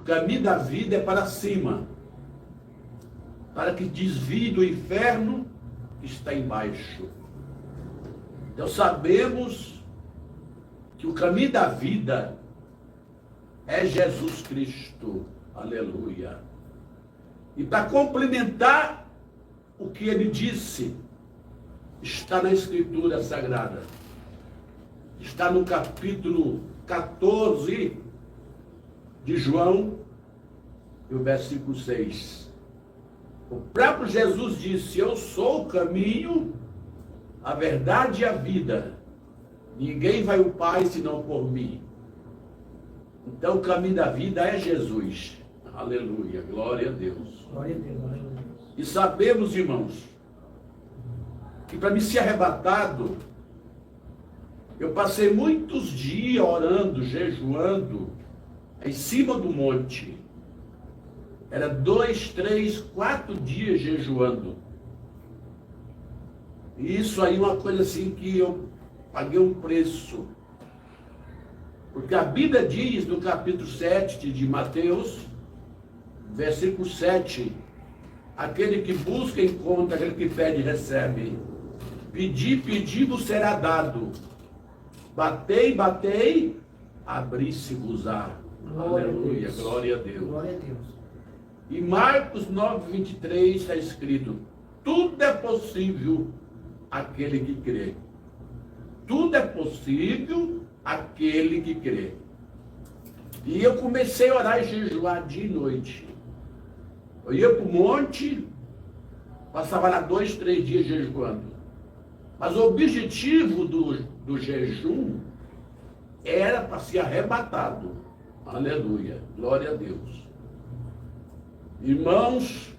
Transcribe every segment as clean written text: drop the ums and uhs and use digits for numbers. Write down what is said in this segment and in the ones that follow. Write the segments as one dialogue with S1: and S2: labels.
S1: caminho da vida é para cima, para que desvie do inferno que está embaixo. Então sabemos que o caminho da vida é Jesus Cristo. Aleluia. E para complementar o que ele disse, está na Escritura Sagrada. Está no capítulo 14 de João, e o versículo 6. O próprio Jesus disse: eu sou o caminho, a verdade e a vida. Ninguém vai ao Pai senão por mim. Então o caminho da vida é Jesus. Aleluia, glória a Deus.
S2: Glória a Deus, glória a Deus.
S1: E sabemos, irmãos, que para me ser arrebatado, eu passei muitos dias orando, jejuando, em cima do monte. Era 2, 3, 4 dias jejuando. E isso aí é uma coisa assim que eu paguei um preço. Porque a Bíblia diz no capítulo 7 de Mateus, versículo 7, aquele que busca encontra, aquele que pede recebe. Pedi, pedi, vos será dado. Batei, batei, abri-se-vos-á. Aleluia, glória a Deus.
S2: Glória a Deus.
S1: Em Marcos 9:23 está escrito: tudo é possível àquele que crê. Tudo é possível àquele que crê. E eu comecei a orar e jejuar dia e noite. Eu ia para o monte, passava lá 2, 3 dias jejuando. Mas o objetivo do jejum era para ser arrebatado. Aleluia, glória a Deus. Irmãos,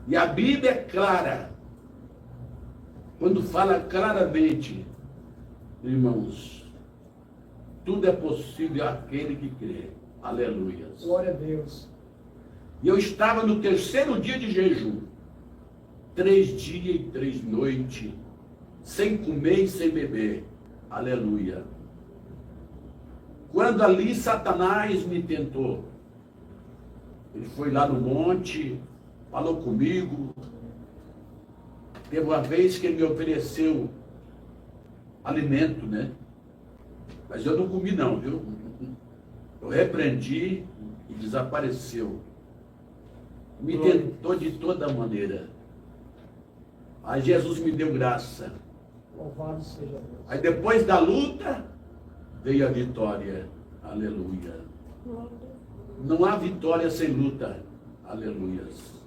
S1: e a Bíblia é clara, quando fala claramente, irmãos, tudo é possível àquele que crê. Aleluia.
S2: Glória a Deus.
S1: E eu estava no 3º dia de jejum, 3 dias e 3 noites, sem comer e sem beber. Aleluia. Quando ali Satanás me tentou, ele foi lá no monte, falou comigo. Teve uma vez que ele me ofereceu alimento, né? Mas eu não comi não, viu? Eu repreendi e desapareceu. Me tentou de toda maneira. Aí Jesus me deu graça.
S2: Louvado seja Deus.
S1: Aí depois da luta, veio a vitória. Aleluia. Não há vitória sem luta. Aleluias.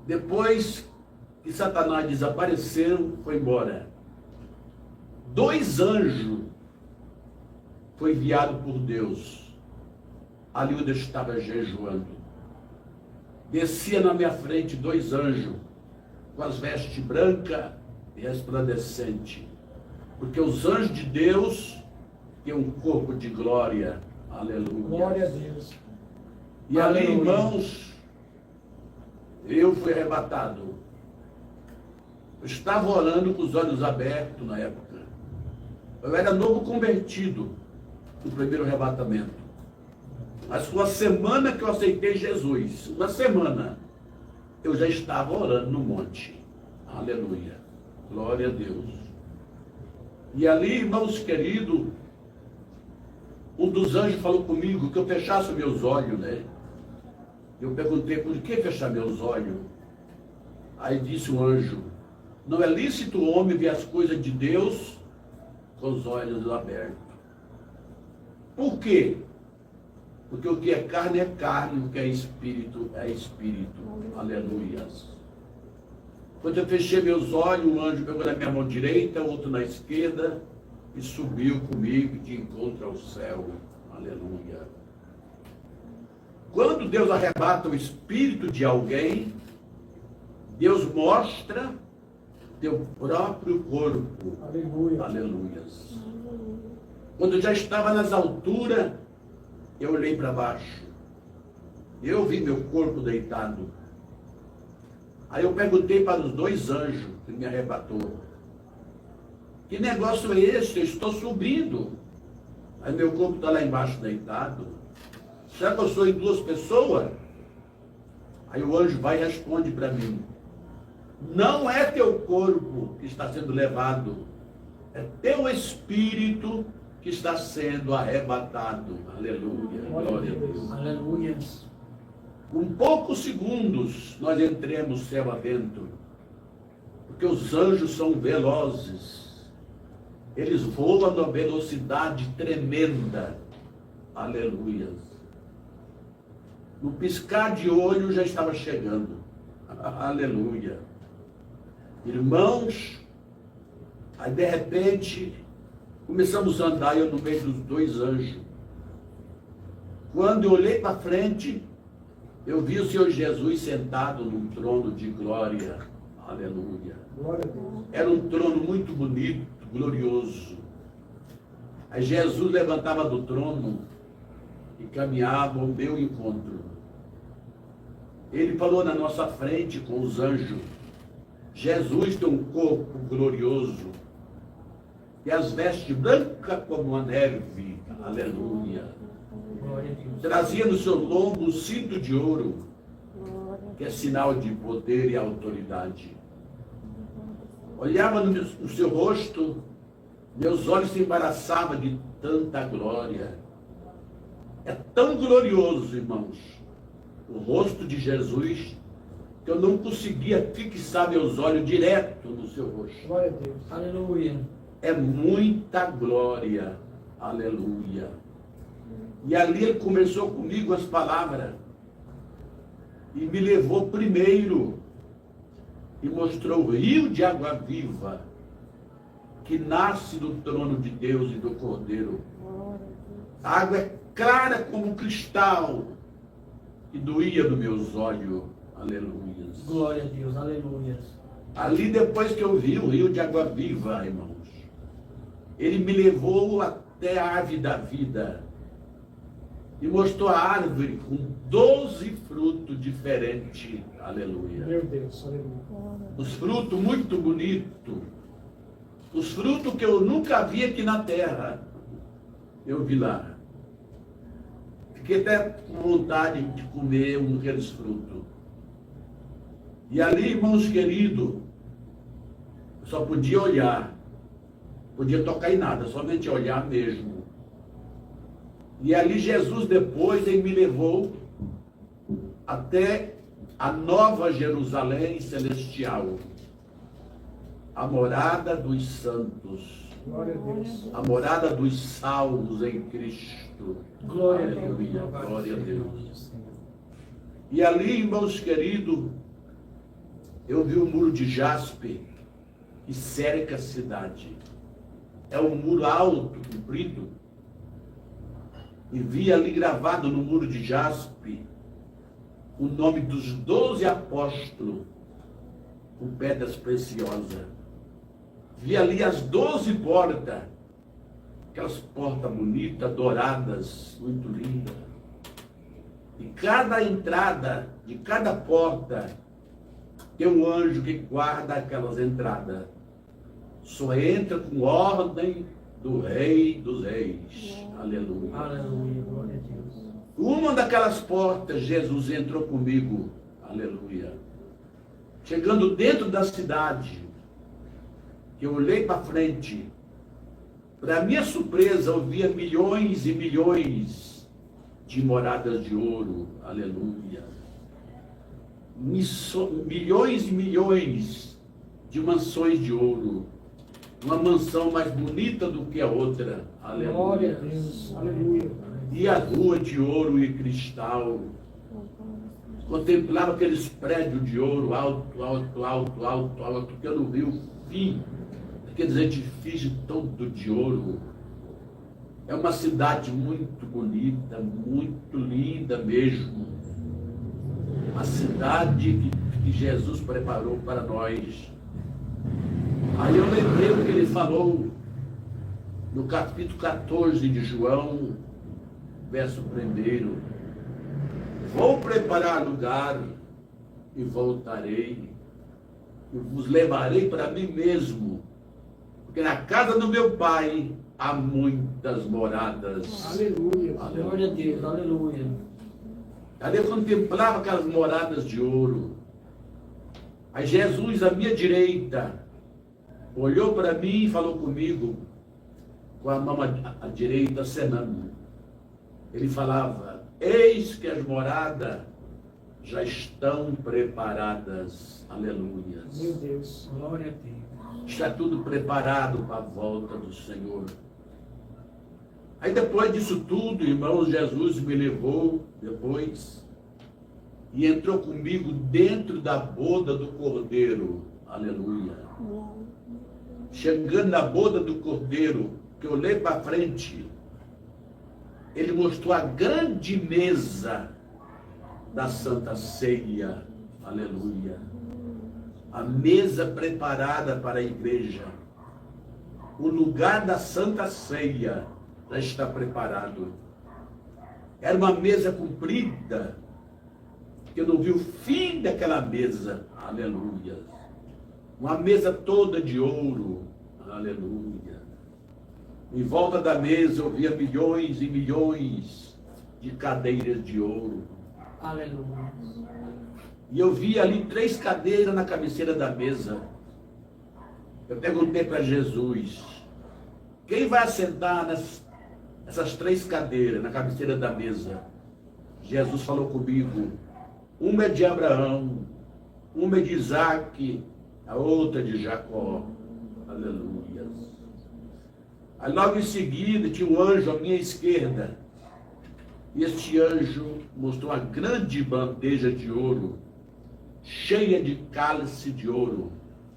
S1: Depois que Satanás desapareceu, foi embora. 2 anjos foi enviado por Deus. Ali onde eu estava jejuando. Descia na minha frente 2 anjos, com as vestes brancas e resplandecentes. Porque os anjos de Deus têm um corpo de glória. Aleluia.
S2: Glória a Deus.
S1: E ali,
S2: Aleluia.
S1: irmãos, eu fui arrebatado. Eu estava orando com os olhos abertos na época. Eu era novo convertido no primeiro arrebatamento. Mas foi uma semana que eu aceitei Jesus. Uma semana eu já estava orando no monte. Aleluia. Glória a Deus. E ali, irmãos queridos, um dos anjos falou comigo que eu fechasse meus olhos, né? Eu perguntei, por que fechar meus olhos? Aí disse o anjo: não é lícito o homem ver as coisas de Deus com os olhos abertos. Por quê? Porque o que é carne, o que é espírito, é espírito. Aleluia. Quando eu fechei meus olhos, um anjo pegou na minha mão direita, outro na esquerda, e subiu comigo de encontro ao céu. Aleluia. Quando Deus arrebata o espírito de alguém, Deus mostra teu próprio corpo.
S2: Aleluia.
S1: Aleluia. Quando eu já estava nas alturas, eu olhei para baixo. Eu vi meu corpo deitado. Aí eu perguntei para os 2 anjos que me arrebatou: que negócio é esse? Eu estou subindo. Aí meu corpo está lá embaixo deitado. será que eu sou em duas pessoas? Aí o anjo vai e responde para mim: não é teu corpo que está sendo levado, é teu espírito que está sendo arrebatado. Aleluia, glória a Deus.
S2: Aleluia.
S1: Com poucos segundos nós entremos céu adentro, porque os anjos são velozes, eles voam numa velocidade tremenda. Aleluia. No piscar de olho já estava chegando. Aleluia. Irmãos, aí de repente começamos a andar, eu no meio dos dois anjos. Quando eu olhei para frente, eu vi o Senhor Jesus sentado num trono de glória. Aleluia.
S2: Glória a Deus.
S1: Era um trono muito bonito, glorioso. Aí Jesus levantava do trono e caminhava ao meu encontro. Ele falou na nossa frente com os anjos: Jesus tem um corpo glorioso e as vestes brancas como a neve. Aleluia.
S2: Glória a Deus.
S1: Trazia no seu lombo um cinto de ouro, que é sinal de poder e autoridade. Olhava no seu rosto, meus olhos se embaraçavam de tanta glória. É tão glorioso, irmãos, o rosto de Jesus, que eu não conseguia fixar meus olhos direto no seu rosto.
S2: Glória a Deus.
S3: Aleluia.
S1: É muita glória. Aleluia. E ali ele começou comigo as palavras e me levou primeiro e mostrou o rio de água viva que nasce do trono de Deus e do Cordeiro. A água é clara como cristal e doía nos meus olhos. Aleluia.
S3: Glória a Deus. Aleluia.
S1: Ali depois que eu vi o rio de água viva, irmãos, ele me levou até a árvore da vida e mostrou a árvore com 12 frutos diferentes. Aleluia.
S2: Meu Deus. Aleluia.
S1: Os frutos muito bonitos. Os frutos que eu nunca vi aqui na terra. Eu vi lá. Fiquei até com vontade de comer um daqueles frutos. E ali, irmãos queridos, eu só podia olhar. Podia tocar em nada, somente olhar mesmo. E ali Jesus depois ele me levou até a nova Jerusalém celestial, a morada dos santos,
S2: Glória a Deus.
S1: a morada dos salvos em Cristo.
S3: Glória a Deus.
S1: Aleluia,
S3: Louvado
S1: glória a
S3: seja o
S1: Deus.
S3: nome do Senhor.
S1: E ali, irmãos queridos, eu vi o muro de jaspe que cerca a cidade. É um muro alto, comprido. E vi ali gravado no muro de jaspe o nome dos 12 apóstolos com pedras preciosas. Vi ali as 12 portas, aquelas portas bonitas, douradas, muito lindas. E cada entrada de cada porta tem um anjo que guarda aquelas entradas. Só entra com ordem do Rei dos Reis. Aleluia.
S3: Aleluia. Glória a Deus.
S1: Uma daquelas portas, Jesus entrou comigo. Aleluia. Chegando dentro da cidade, que eu olhei para frente, para minha surpresa, eu via milhões e milhões de moradas de ouro. Aleluia. Milhões e milhões de mansões de ouro. Uma mansão mais bonita do que a outra.
S2: Glória a
S1: Aleluia.
S2: Deus. Aleluia.
S1: E a rua de ouro e cristal. Contemplava aqueles prédios de ouro, alto, alto, alto, alto, alto, que eu não vi o fim daqueles edifícios todos de ouro. É uma cidade muito bonita, muito linda mesmo. Uma cidade que Jesus preparou para nós. Aí eu lembrei o que ele falou no capítulo 14 de João, verso 1. Vou preparar lugar e voltarei e vos levarei para mim mesmo, porque na casa do meu pai há muitas moradas.
S2: Aleluia.
S3: Glória a Deus, aleluia.
S1: Ali eu contemplava aquelas moradas de ouro. Aí Jesus, à minha direita, olhou para mim e falou comigo, com a mão à direita, acenando. Ele falava: eis que as moradas já estão preparadas. Aleluia.
S2: Meu Deus.
S3: Glória a Deus.
S1: Está tudo preparado para a volta do Senhor. Aí depois disso tudo, irmãos, Jesus me levou depois e entrou comigo dentro da boda do Cordeiro. Aleluia. Chegando na boda do Cordeiro, que eu olhei para frente, ele mostrou a grande mesa da Santa Ceia. Aleluia. A mesa preparada para a igreja. O lugar da Santa Ceia já está preparado. Era uma mesa comprida, que eu não vi o fim daquela mesa. Aleluia. Uma mesa toda de ouro. Aleluia. Em volta da mesa eu via milhões e milhões de cadeiras de ouro.
S3: Aleluia.
S1: E eu vi ali 3 cadeiras na cabeceira da mesa. Eu perguntei para Jesus: quem vai assentar nessas 3 cadeiras na cabeceira da mesa? Jesus falou comigo: uma é de Abraão, uma é de Isaac, a outra é de Jacó. Aleluia. Aí logo em seguida tinha um anjo à minha esquerda. E este anjo mostrou uma grande bandeja de ouro, cheia de cálice de ouro,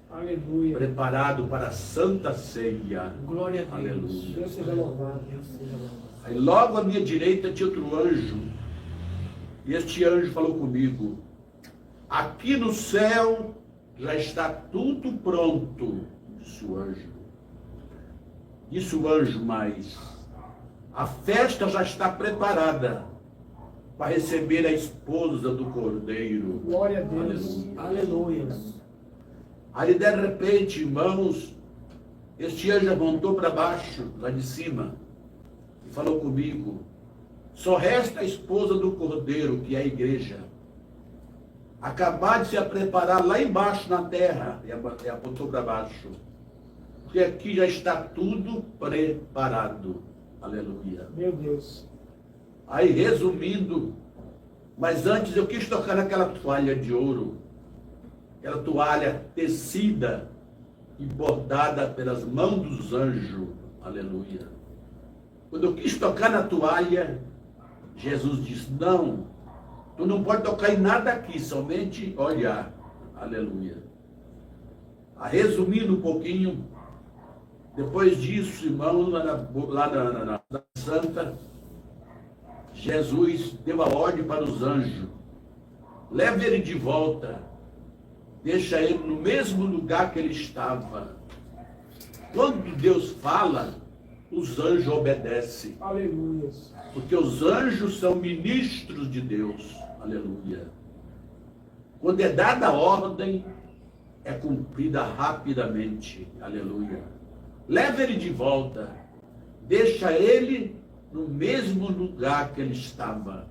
S2: Aleluia.
S1: preparado para a Santa Ceia.
S3: Glória a Deus.
S1: Aleluia.
S2: Deus seja louvado.
S3: Deus seja louvado.
S1: Aí logo à minha direita tinha outro anjo. E este anjo falou comigo: aqui no céu já está tudo pronto, disse o anjo. Disse o anjo mais: a festa já está preparada para receber a esposa do Cordeiro.
S2: Glória a Deus.
S1: Aleluia.
S3: Aleluia.
S1: Aí de repente, irmãos, este anjo apontou para baixo, lá de cima, e falou comigo: só resta a esposa do Cordeiro, que é a igreja, acabar de se preparar lá embaixo na terra, e apontou para baixo, porque aqui já está tudo preparado. Aleluia.
S2: Meu Deus.
S1: Aí resumindo, mas antes eu quis tocar naquela toalha de ouro, aquela toalha tecida e bordada pelas mãos dos anjos. Aleluia. Quando eu quis tocar na toalha, Jesus disse: não, tu não pode tocar em nada aqui, somente olhar. Aleluia. Resumindo um pouquinho, depois disso, irmão, lá na Santa, Jesus deu a ordem para os anjos: leve ele de volta, deixa ele no mesmo lugar que ele estava. Quando Deus fala, os anjos obedecem,
S2: Aleluia.
S1: porque os anjos são ministros de Deus. Aleluia. Quando é dada a ordem, é cumprida rapidamente. Aleluia. Leva ele de volta, deixa ele no mesmo lugar que ele estava.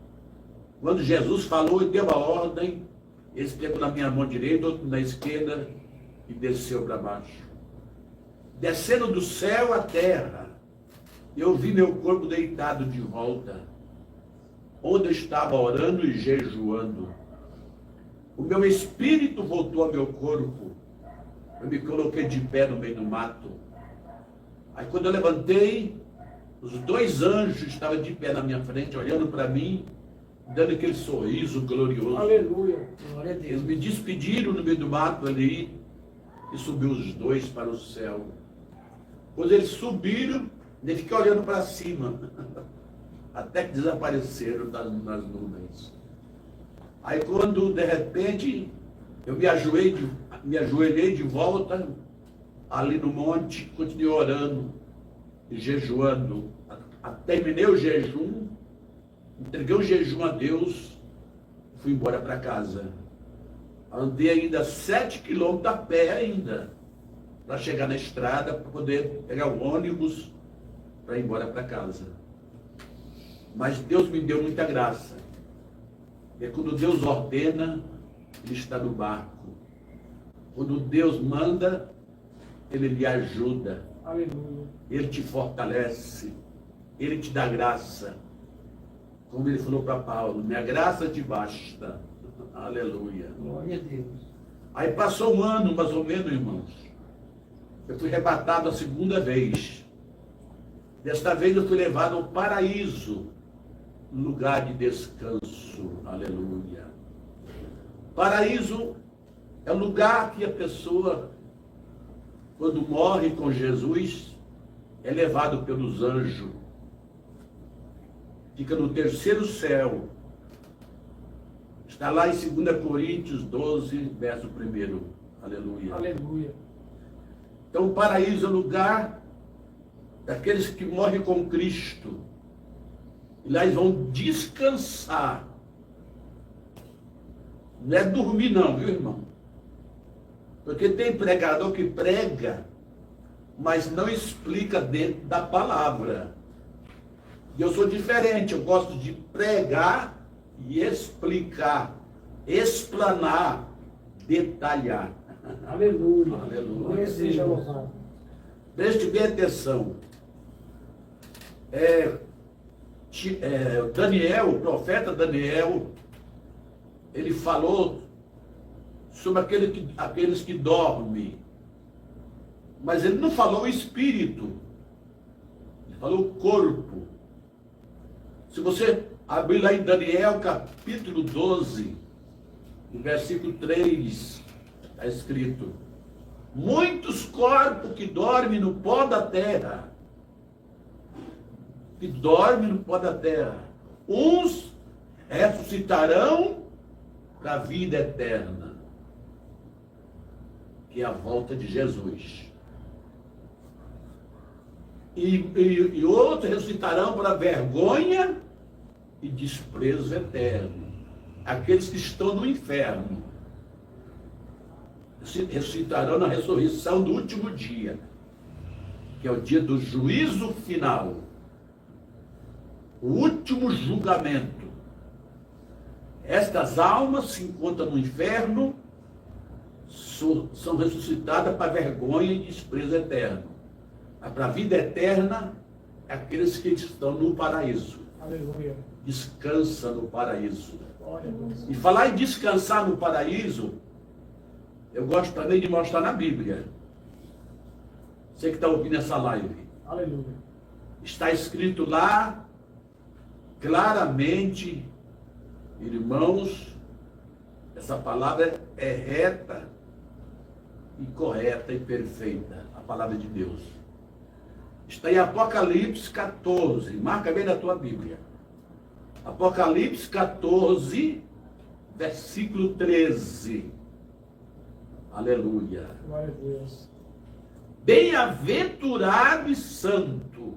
S1: Quando Jesus falou e deu a ordem, ele pegou na minha mão direita, outro na esquerda, e desceu para baixo. Descendo do céu à terra, eu vi meu corpo deitado de volta, onde eu estava orando e jejuando. O meu espírito voltou ao meu corpo. Eu me coloquei de pé no meio do mato. Aí quando eu levantei, os 2 anjos estavam de pé na minha frente, olhando para mim, dando aquele sorriso glorioso.
S2: Aleluia.
S3: Glória a
S1: Eles
S3: Deus.
S1: me despediram no meio do mato ali, e subiu os 2 para o céu. Quando eles subiram, eu fiquei olhando para cima, até que desapareceram nas nuvens. Aí quando, de repente, eu me ajoelhei de volta, ali no monte, continuei orando e jejuando. Terminei o jejum, entreguei o jejum a Deus, fui embora para casa. Andei ainda 7 quilômetros a pé ainda, para chegar na estrada, para poder pegar o ônibus para ir embora para casa. Mas Deus me deu muita graça. E quando Deus ordena, Ele está no barco. Quando Deus manda, Ele lhe ajuda.
S2: Aleluia.
S1: Ele te fortalece. Ele te dá graça. Como Ele falou para Paulo, minha graça te basta. Aleluia.
S3: Glória a Deus.
S1: Aí passou um ano, mais ou menos, irmãos. Eu fui arrebatado a segunda vez. Desta vez eu fui levado ao paraíso, lugar de descanso. Aleluia. Paraíso é o lugar que a pessoa, quando morre com Jesus, é levado pelos anjos. Fica no terceiro céu. Está lá em 2 Coríntios 12, verso 1. Aleluia.
S2: Aleluia.
S1: Então o paraíso é o lugar daqueles que morrem com Cristo. E lá eles vão descansar. Não é dormir não, viu, irmão? Porque tem pregador que prega, mas não explica dentro da palavra. E eu sou diferente, eu gosto de pregar e explicar, explanar, detalhar.
S2: Aleluia.
S1: Aleluia.
S2: Glória seja louvado.
S1: Preste bem atenção. Daniel, o profeta Daniel, ele falou sobre aqueles que dormem. Mas ele não falou o espírito. Ele falou o corpo. Se você abrir lá em Daniel, capítulo 12, no versículo 3, está escrito: muitos corpos que dormem no pó da terra, uns ressuscitarão para a vida eterna, que é a volta de Jesus. E outros ressuscitarão para vergonha e desprezo eterno. Aqueles que estão no inferno ressuscitarão na ressurreição do último dia, que é o dia do juízo final, o último julgamento. Estas almas se encontram no inferno, são ressuscitadas para vergonha e desprezo eterno. Mas para a vida eterna, é aqueles que estão no paraíso.
S2: Aleluia.
S1: Descansa no paraíso.
S2: Glória a Deus.
S1: E falar em descansar no paraíso, eu gosto também de mostrar na Bíblia. Você que está ouvindo essa live.
S2: Aleluia.
S1: Está escrito lá, claramente, irmãos, essa palavra é reta e correta e perfeita, a palavra de Deus. Está em Apocalipse 14, marca bem na tua Bíblia. Apocalipse 14, versículo 13. Aleluia.
S2: Glória a Deus.
S1: Bem-aventurado e santo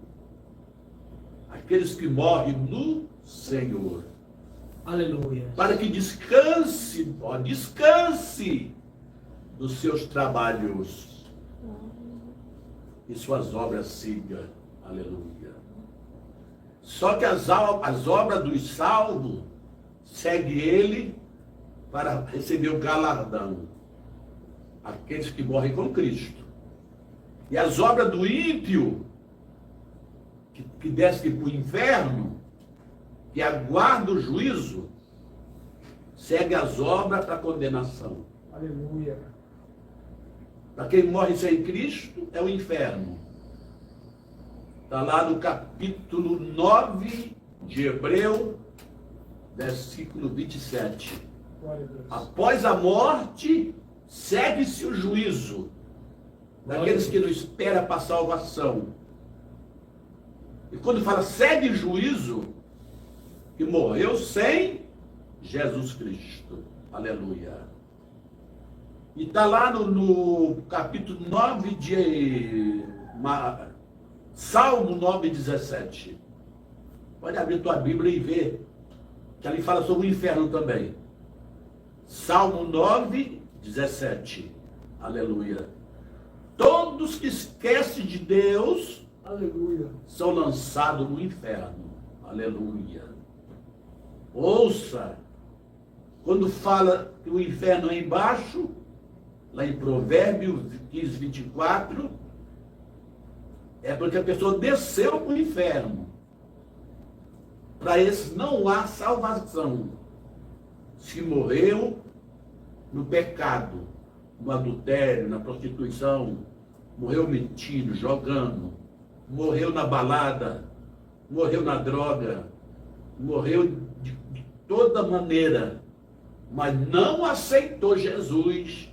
S1: aqueles que morrem no Senhor,
S3: Aleluia.
S1: para que descanse dos seus trabalhos e suas obras sigam. Aleluia. Só que as obras dos salvos seguem ele para receber o galardão. Aqueles que morrem com Cristo. E as obras do ímpio, que desce para o inferno, que aguarda o juízo, segue as obras para a condenação.
S2: Aleluia.
S1: Para quem morre sem Cristo, é o inferno. Está lá no capítulo 9 de Hebreu, versículo 27.
S2: Glória a Deus.
S1: Após a morte, segue-se o juízo daqueles que não esperam para a salvação. E quando fala segue juízo, que morreu sem Jesus Cristo. Aleluia. E está lá no capítulo 9 de Salmo 9,17. Pode abrir tua Bíblia e ver, que ali fala sobre o inferno também. Salmo 9,17. Aleluia. Todos que esquecem de Deus
S2: Aleluia.
S1: são lançados no inferno. Aleluia. Ouça, quando fala que o inferno é embaixo, lá em Provérbios 15, 24, é porque a pessoa desceu para o inferno. Para esses não há salvação. Se morreu no pecado, no adultério, na prostituição, morreu mentindo, jogando, morreu na balada, morreu na droga, morreu de toda maneira, mas não aceitou Jesus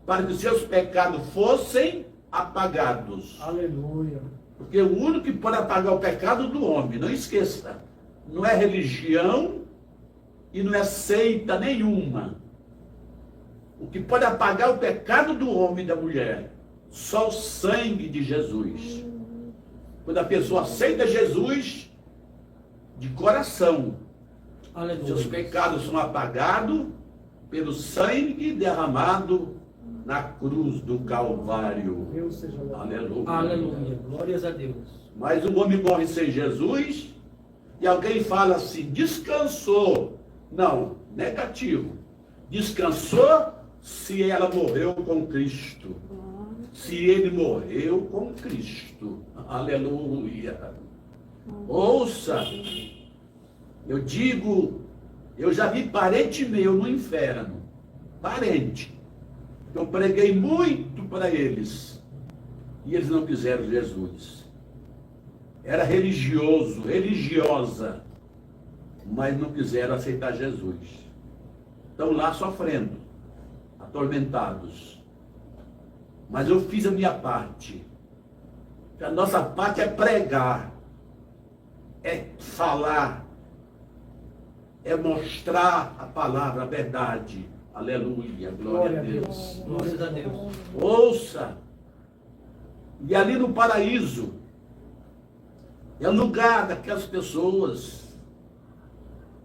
S1: para que seus pecados fossem apagados.
S2: Aleluia.
S1: Porque o único que pode apagar o pecado do homem, não esqueça, não é religião e não é seita nenhuma. O que pode apagar o pecado do homem e da mulher, só o sangue de Jesus. Quando a pessoa aceita Jesus de coração,
S3: Aleluia.
S1: seus pecados são apagados pelo sangue derramado na cruz do Calvário.
S2: Deus seja louvado.
S1: Aleluia.
S3: Aleluia. Glórias a Deus.
S1: Mas o homem morre sem Jesus e alguém fala assim, descansou. Não, negativo. Descansou se ela morreu com Cristo. Se ele morreu com Cristo. Aleluia. Ouça, eu digo, eu já vi parente meu no inferno. Parente. Eu preguei muito para eles. E eles não quiseram Jesus. Era religioso, religiosa. Mas não quiseram aceitar Jesus. Estão lá sofrendo, atormentados. Mas eu fiz a minha parte. A nossa parte é pregar, é falar, é mostrar a palavra, a verdade. Aleluia, glória a Deus.
S3: Glórias a Deus.
S1: Ouça, e ali no paraíso, é o lugar daquelas pessoas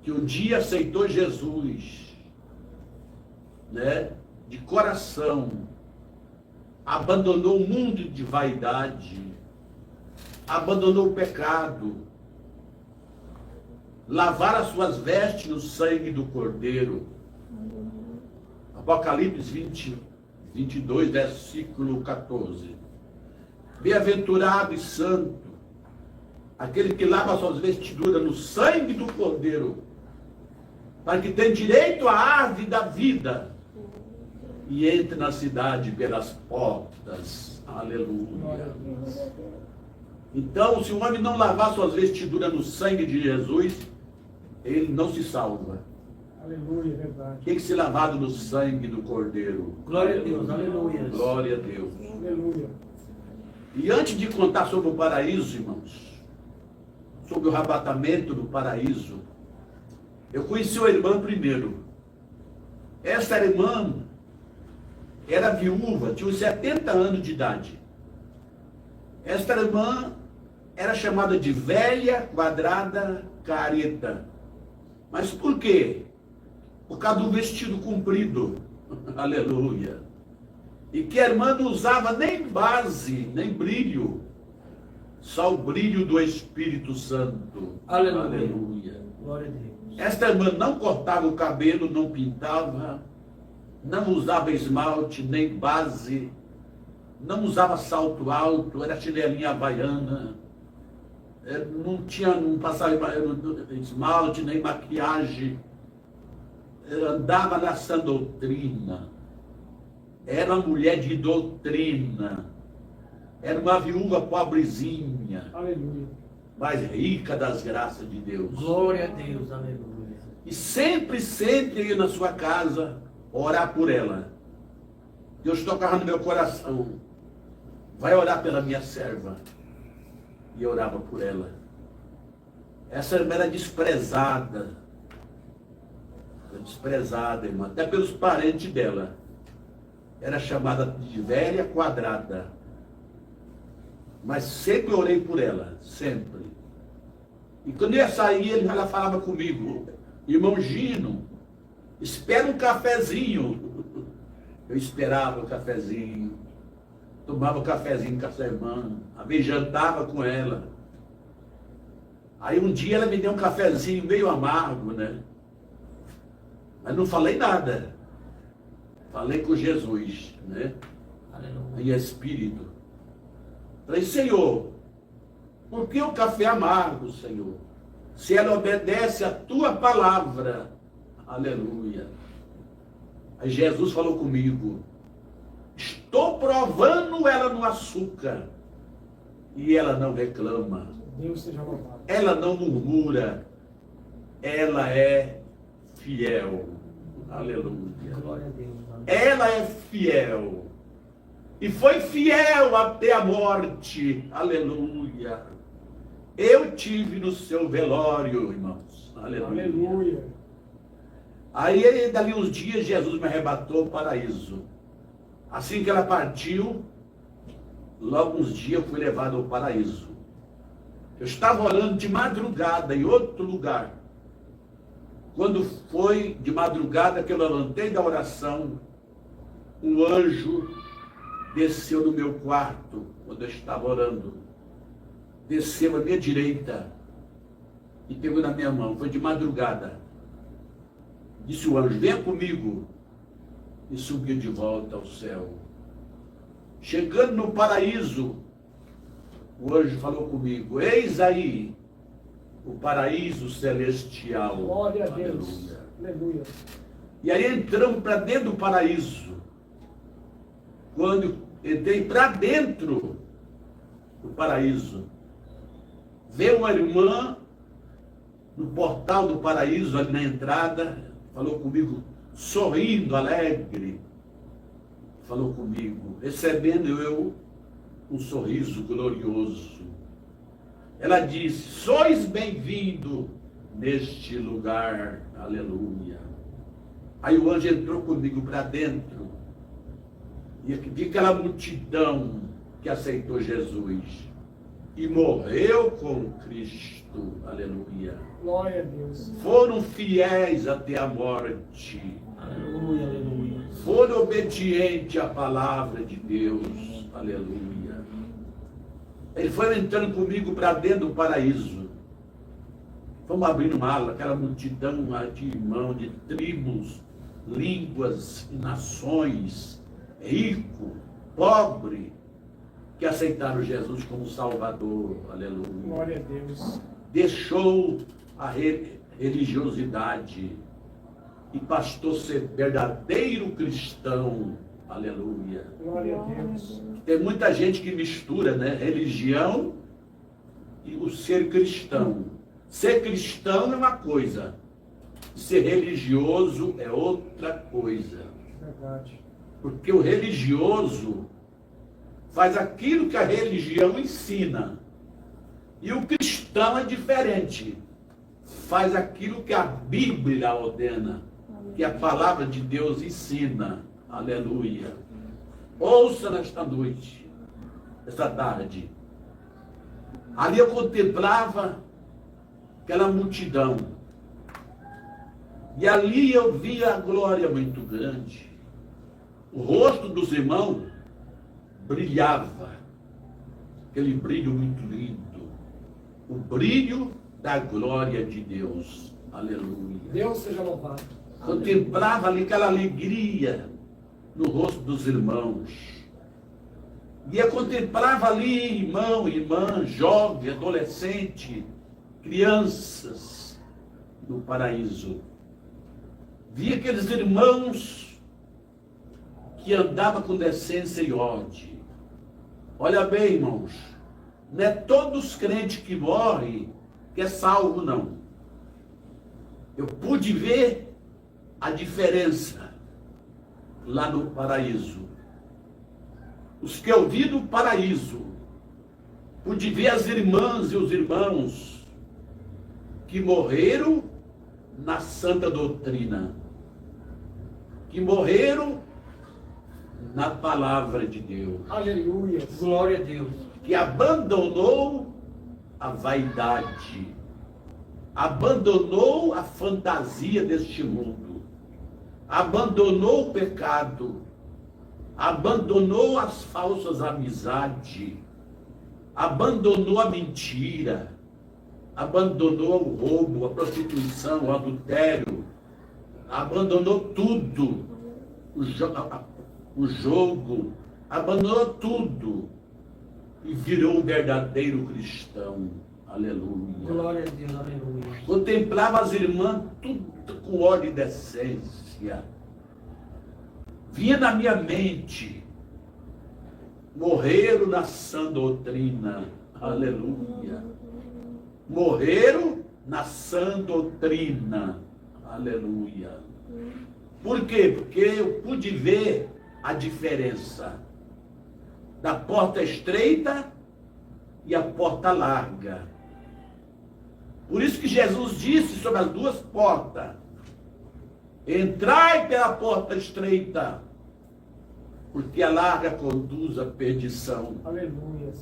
S1: que um dia aceitou Jesus, né, de coração, abandonou o mundo de vaidade, abandonou o pecado, lavaram as suas vestes no sangue do Cordeiro. Apocalipse 22, versículo 14. Bem-aventurado e santo, aquele que lava suas vestiduras no sangue do Cordeiro, para que tenha direito à árvore da vida e entre na cidade pelas portas. Aleluia. Então, se o homem não lavar suas vestiduras no sangue de Jesus, ele não se salva.
S2: Aleluia, verdade.
S1: Tem que ser lavado no sangue do Cordeiro.
S3: Glória a Deus, aleluia.
S1: Glória a Deus.
S2: Aleluia.
S1: E antes de contar sobre o paraíso, irmãos, sobre o arrebatamento do paraíso, eu conheci uma irmã primeiro. Essa irmã era viúva, tinha uns 70 anos de idade. Esta irmã era chamada de velha, quadrada, careta. Mas por quê? Por causa do vestido comprido. Aleluia. E que a irmã não usava nem base, nem brilho. Só o brilho do Espírito Santo.
S3: Aleluia.
S1: Aleluia.
S3: Glória a Deus.
S1: Esta irmã não cortava o cabelo, não pintava, não usava esmalte, nem base, não usava salto alto, era chinelinha havaiana, não passava esmalte, nem maquiagem, andava na sã doutrina, era uma mulher de doutrina, era uma viúva pobrezinha,
S2: Aleluia.
S1: mas rica das graças de Deus.
S3: Glória a Deus, aleluia.
S1: E sempre ia na sua casa orar por ela. Deus tocava no meu coração. Vai orar pela minha serva. E eu orava por ela. Essa irmã era desprezada. Era desprezada, irmã. Até pelos parentes dela. Era chamada de velha quadrada. Mas sempre orei por ela. Sempre. E quando eu ia sair, ela falava comigo. Irmão Gino, espera um cafezinho. Eu esperava o cafezinho. tomava cafezinho com a sua irmã, às vezes jantava com ela. Aí um dia ela me deu um cafezinho meio amargo, né? Mas não falei nada. Falei com Jesus, né?
S3: Aleluia.
S1: Em espírito. Falei, Senhor, por que o café amargo, Senhor? Se ela obedece a tua palavra. Aleluia. Aí Jesus falou comigo, estou provando ela no açúcar. E ela não reclama.
S2: Deus seja louvado.
S1: Ela não murmura. Ela é fiel. Aleluia.
S3: Glória a Deus.
S1: Ela é fiel. E foi fiel até a morte. Aleluia. Eu tive no seu velório, irmãos. Aleluia.
S2: Aleluia.
S1: Aí, dali uns dias, Jesus me arrebatou ao paraíso. Assim que ela partiu, logo uns dias eu fui levado ao paraíso. Eu estava orando de madrugada em outro lugar. Quando foi de madrugada que eu levantei da oração, um anjo desceu no meu quarto, quando eu estava orando. Desceu à minha direita e pegou na minha mão. Foi de madrugada. Disse o anjo, venha comigo. E subiu de volta ao céu. Chegando no paraíso, o anjo falou comigo, eis aí o paraíso celestial.
S2: Glória a Deus.
S1: Aleluia.
S2: Aleluia.
S1: E aí entramos para dentro do paraíso. Quando entrei para dentro do paraíso, veio uma irmã no portal do paraíso, ali na entrada, falou comigo, sorrindo, alegre. Falou comigo, recebendo eu um sorriso glorioso. Ela disse, sois bem-vindo neste lugar. Aleluia. Aí o anjo entrou comigo para dentro. E vi aquela multidão que aceitou Jesus. E morreu com Cristo. Aleluia.
S2: Glória a Deus.
S1: Foram fiéis até a morte.
S3: Aleluia, aleluia.
S1: Foram obedientes à palavra de Deus. Aleluia. Ele foi entrando comigo para dentro do paraíso. Fomos abrindo mala, aquela multidão de irmãos, de tribos, línguas e nações, rico, pobre, que aceitaram Jesus como Salvador. Aleluia.
S2: Glória a Deus.
S1: Deixou a religiosidade e passou a ser verdadeiro cristão. Aleluia.
S2: Glória a Deus.
S1: Tem muita gente que mistura, né, religião e o ser cristão. Ser cristão é uma coisa, ser religioso é outra coisa.
S2: Verdade.
S1: Porque o religioso faz aquilo que a religião ensina. E o cristão é diferente. Faz aquilo que a Bíblia ordena, que a palavra de Deus ensina. Aleluia. Ouça nesta noite, esta tarde. Ali eu contemplava aquela multidão. E ali eu via a glória muito grande. O rosto dos irmãos brilhava. Aquele brilho muito lindo. O brilho da glória de Deus. Aleluia.
S2: Deus seja louvado.
S1: Contemplava ali aquela alegria no rosto dos irmãos. E eu contemplava ali irmão, irmã, jovem, adolescente, crianças no paraíso. Via aqueles irmãos que andavam com decência e ordem. Olha bem, irmãos, não é todos os crentes que morrem que é salvo, não. Eu pude ver a diferença lá no paraíso. Os que eu vi no paraíso, pude ver as irmãs e os irmãos que morreram na santa doutrina, que morreram na palavra de Deus,
S2: Aleluia.
S3: Glória a Deus.
S1: que abandonou a vaidade, abandonou a fantasia deste mundo, abandonou o pecado abandonou as falsas amizades, abandonou a mentira, abandonou o roubo, a prostituição, o adultério, abandonou tudo, o jogo, abandonou tudo e virou um verdadeiro cristão. Aleluia.
S3: Glória a Deus, aleluia.
S1: Contemplava as irmãs tudo com ordem e decência. Vinha na minha mente, morreram na sã doutrina. Aleluia. Morreram na sã doutrina. Aleluia. Por quê? Porque eu pude ver a diferença da porta estreita e a porta larga. Por isso que Jesus disse sobre as duas portas: entrai pela porta estreita, porque a larga conduz à perdição.
S2: Aleluia.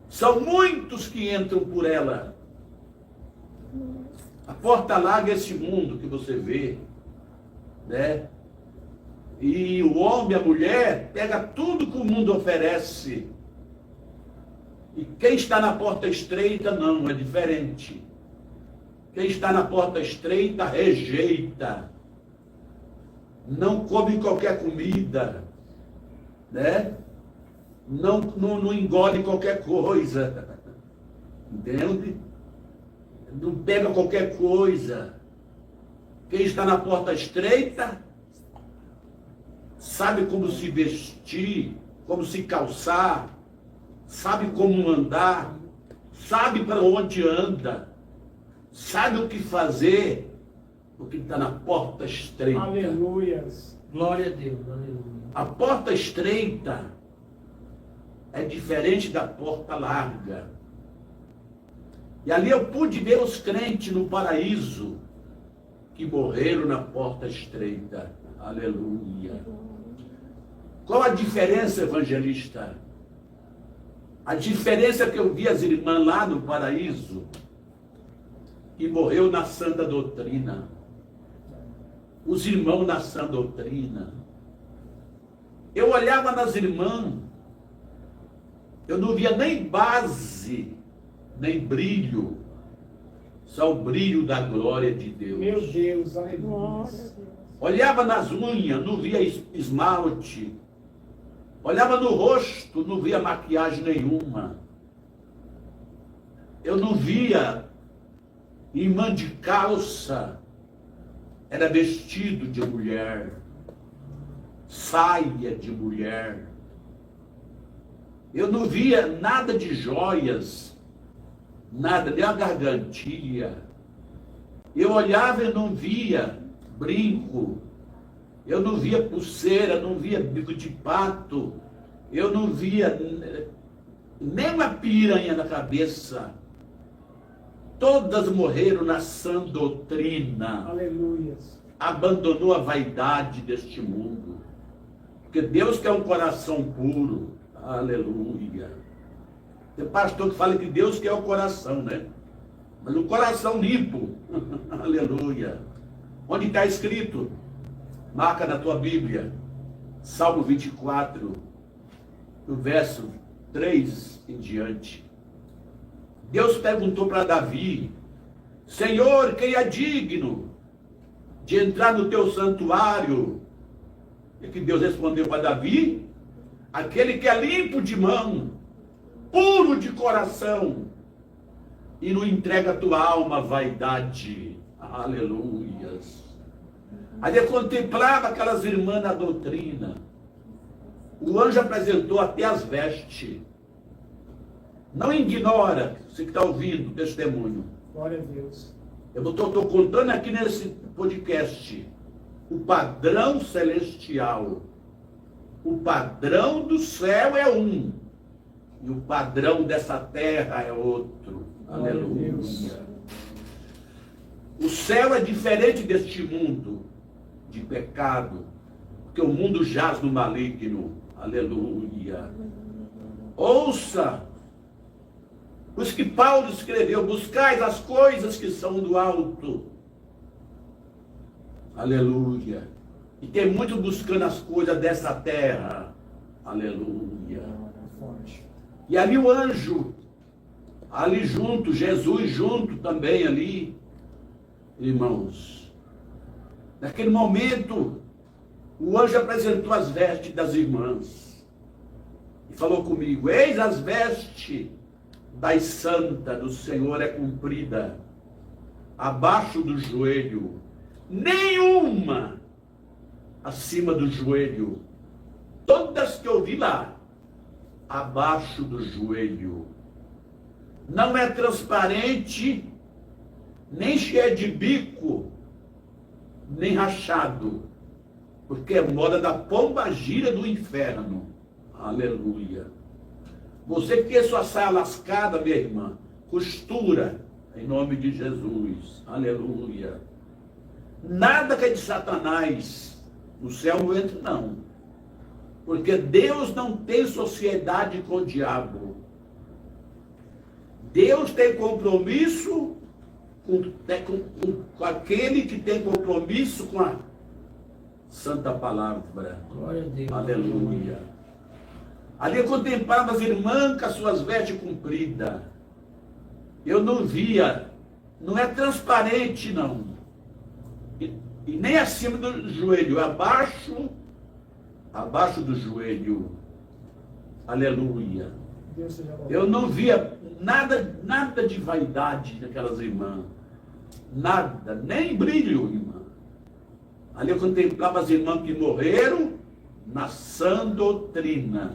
S1: São muitos que entram por ela. A porta larga é esse mundo que você vê, né? E o homem e a mulher pega tudo que o mundo oferece. E quem está na porta estreita não, é diferente. Quem está na porta estreita rejeita. Não come qualquer comida, né? Não engole qualquer coisa. Entende? Não pega qualquer coisa. Quem está na porta estreita sabe como se vestir, como se calçar, sabe como andar, sabe para onde anda, sabe o que fazer, porque está na porta estreita.
S2: Aleluia.
S3: Glória a Deus, aleluia.
S1: A porta estreita é diferente da porta larga. E ali eu pude ver os crentes no paraíso que morreram na porta estreita. Aleluia. Qual a diferença, evangelista? A diferença é que eu vi as irmãs lá no paraíso que morreu na sã doutrina. Os irmãos na sã doutrina. Eu olhava nas irmãs, eu não via nem base, nem brilho, só o brilho da glória de Deus.
S2: Meu Deus, aleluia.
S1: Olhava nas unhas, não via esmalte. Olhava no rosto, não via maquiagem nenhuma. Eu não via imã de calça, era vestido de mulher, saia de mulher. Eu não via nada de joias, nada, nem a gargantia. Eu olhava e não via brinco, eu não via pulseira, não via bico de pato, eu não via nem uma piranha na cabeça. Todas morreram na sã doutrina.
S2: Aleluia.
S1: Abandonou a vaidade deste mundo. Porque Deus quer um coração puro. Aleluia. Tem pastor que fala que Deus quer o coração, né? Mas um coração limpo. Aleluia. Onde está escrito? Marca na tua Bíblia. Salmo 24, no verso 3 em diante. Deus perguntou para Davi: Senhor, quem é digno de entrar no teu santuário? E que Deus respondeu para Davi: aquele que é limpo de mão, puro de coração, e não entrega a tua alma à vaidade. Aleluias. Aí eu contemplava aquelas irmãs na doutrina. O anjo apresentou até as vestes. Não ignora, você que está ouvindo o testemunho.
S2: Glória a Deus.
S1: Eu estou contando aqui nesse podcast o padrão celestial. O padrão do céu é um. E o padrão dessa terra é outro.
S2: Glória a
S1: Aleluia.
S2: Deus.
S1: O céu é diferente deste mundo de pecado. Porque o mundo jaz no maligno. Aleluia. Ouça. Por isso que Paulo escreveu: buscais as coisas que são do alto. Aleluia. E tem muito buscando as coisas dessa terra. Aleluia.
S2: Forte.
S1: E ali o anjo, ali junto, Jesus junto também ali, irmãos. Naquele momento, o anjo apresentou as vestes das irmãs e falou comigo: eis as vestes das santas do Senhor é cumprida, abaixo do joelho, nenhuma acima do joelho, todas que eu vi lá, abaixo do joelho. Não é transparente, nem cheia de bico, nem rachado, porque é moda da pombagira do inferno. Aleluia. Você que tem sua saia lascada, minha irmã, costura, em nome de Jesus. Aleluia. Nada que é de Satanás, no céu não entra não. Porque Deus não tem sociedade com o diabo. Deus tem compromisso com aquele que tem compromisso com a Santa Palavra.
S3: Glória a Deus.
S1: Aleluia. Ali eu contemplava as irmãs com as suas vestes compridas. Eu não via, não é transparente não. E nem acima do joelho, abaixo do joelho. Aleluia.
S2: Deus seja louvado.
S1: Eu não via nada de vaidade daquelas irmãs. Nada, nem brilho, irmã. Ali eu contemplava as irmãs que morreram na sã doutrina.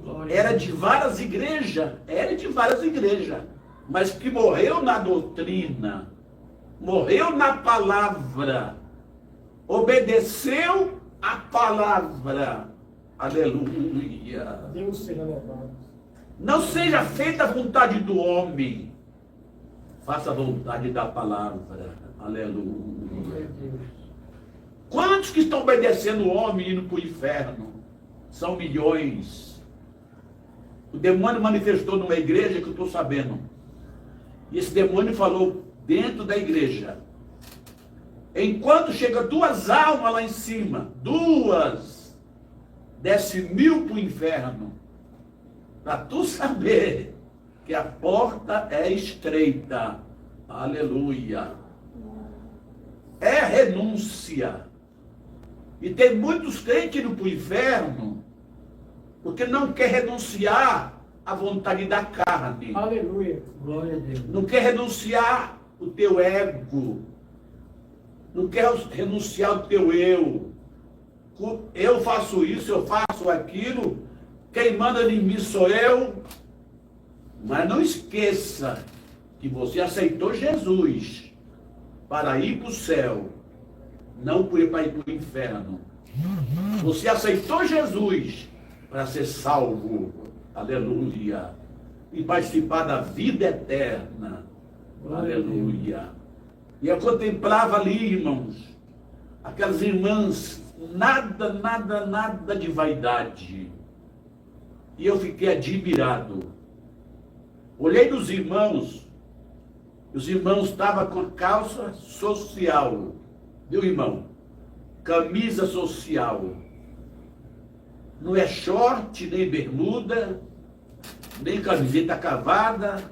S3: Glória a
S1: Era
S3: Deus.
S1: de várias igrejas, mas que morreu na doutrina, morreu na palavra, obedeceu a palavra. Aleluia.
S2: Deus seja louvado.
S1: Não seja feita a vontade do homem, faça a vontade da palavra.
S3: Glória
S1: Aleluia.
S3: a Deus.
S1: Quantos que estão obedecendo o homem indo para o inferno? São milhões. O demônio manifestou numa igreja que eu estou sabendo. E esse demônio falou dentro da igreja: enquanto chega 2 almas lá em cima, 2, desce 1000 para o inferno. Para tu saber que a porta é estreita. Aleluia. É renúncia. E tem muitos crentes indo para o inferno porque não quer renunciar à vontade da carne.
S2: Aleluia.
S3: Glória a Deus.
S1: Não quer renunciar o teu ego. Não quer renunciar o teu eu. Eu faço isso, eu faço aquilo. Quem manda em mim sou eu. Mas não esqueça que você aceitou Jesus para ir para o céu, não para ir para o inferno. Você aceitou Jesus para ser salvo. Aleluia. E participar da vida eterna. Aleluia. E eu contemplava ali, irmãos, aquelas irmãs, nada de vaidade. E eu fiquei admirado. Olhei nos irmãos, os irmãos estavam com a calça social, viu, irmão? Camisa social. Não é short, nem bermuda, nem camiseta cavada,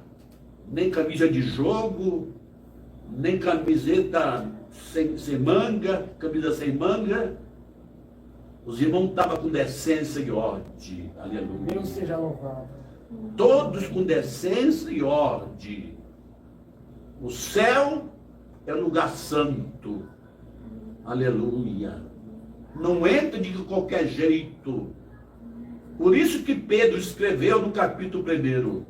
S1: nem camisa de jogo, nem camiseta sem manga, camisa sem manga. Os irmãos estavam com decência e ordem. Aleluia.
S2: Deus seja louvado.
S1: Todos com decência e ordem. O céu é lugar santo. Aleluia. Não entra de qualquer jeito. Por isso que Pedro escreveu no capítulo 1,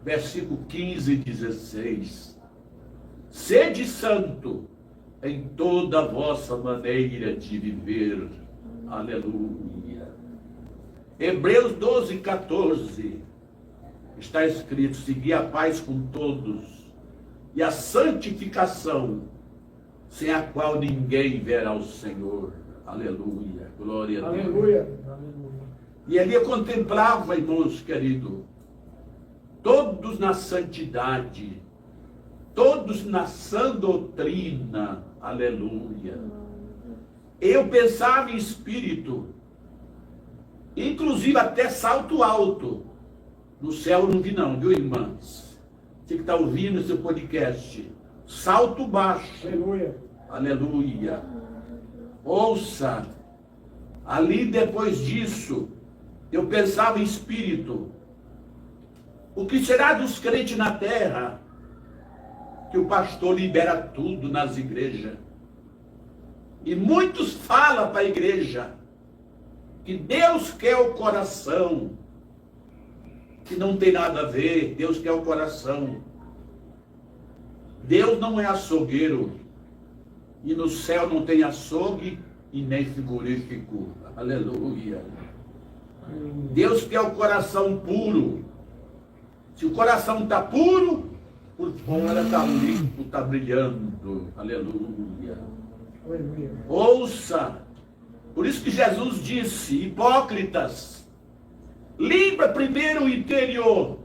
S1: versículo 15 e 16. Sede santo em toda a vossa maneira de viver. Aleluia. Hebreus 12, 14. Está escrito: segui a paz com todos e a santificação, sem a qual ninguém verá o Senhor. Aleluia. Glória a Deus.
S2: Aleluia.
S3: Aleluia.
S1: E ali eu contemplava, irmãos queridos, todos na santidade, todos na sã doutrina. Aleluia. Eu pensava em espírito. inclusive até salto alto. No céu eu não vi não, viu, irmãs? Você que está ouvindo esse podcast, salto baixo.
S2: Aleluia.
S1: Aleluia. Ouça, ali depois disso, eu pensava em espírito. O que será dos crentes na terra? Que o pastor libera tudo nas igrejas. E muitos falam para a igreja que Deus quer o coração, que não tem nada a ver, Deus quer o coração. Deus não é açougueiro, e no céu não tem açougue e nem frigorífico. Aleluia. Deus quer o coração puro. Se o coração está puro, por fora está limpo, está brilhando. Aleluia.
S2: Aleluia.
S1: Ouça, por isso que Jesus disse, hipócritas, limpa primeiro o interior,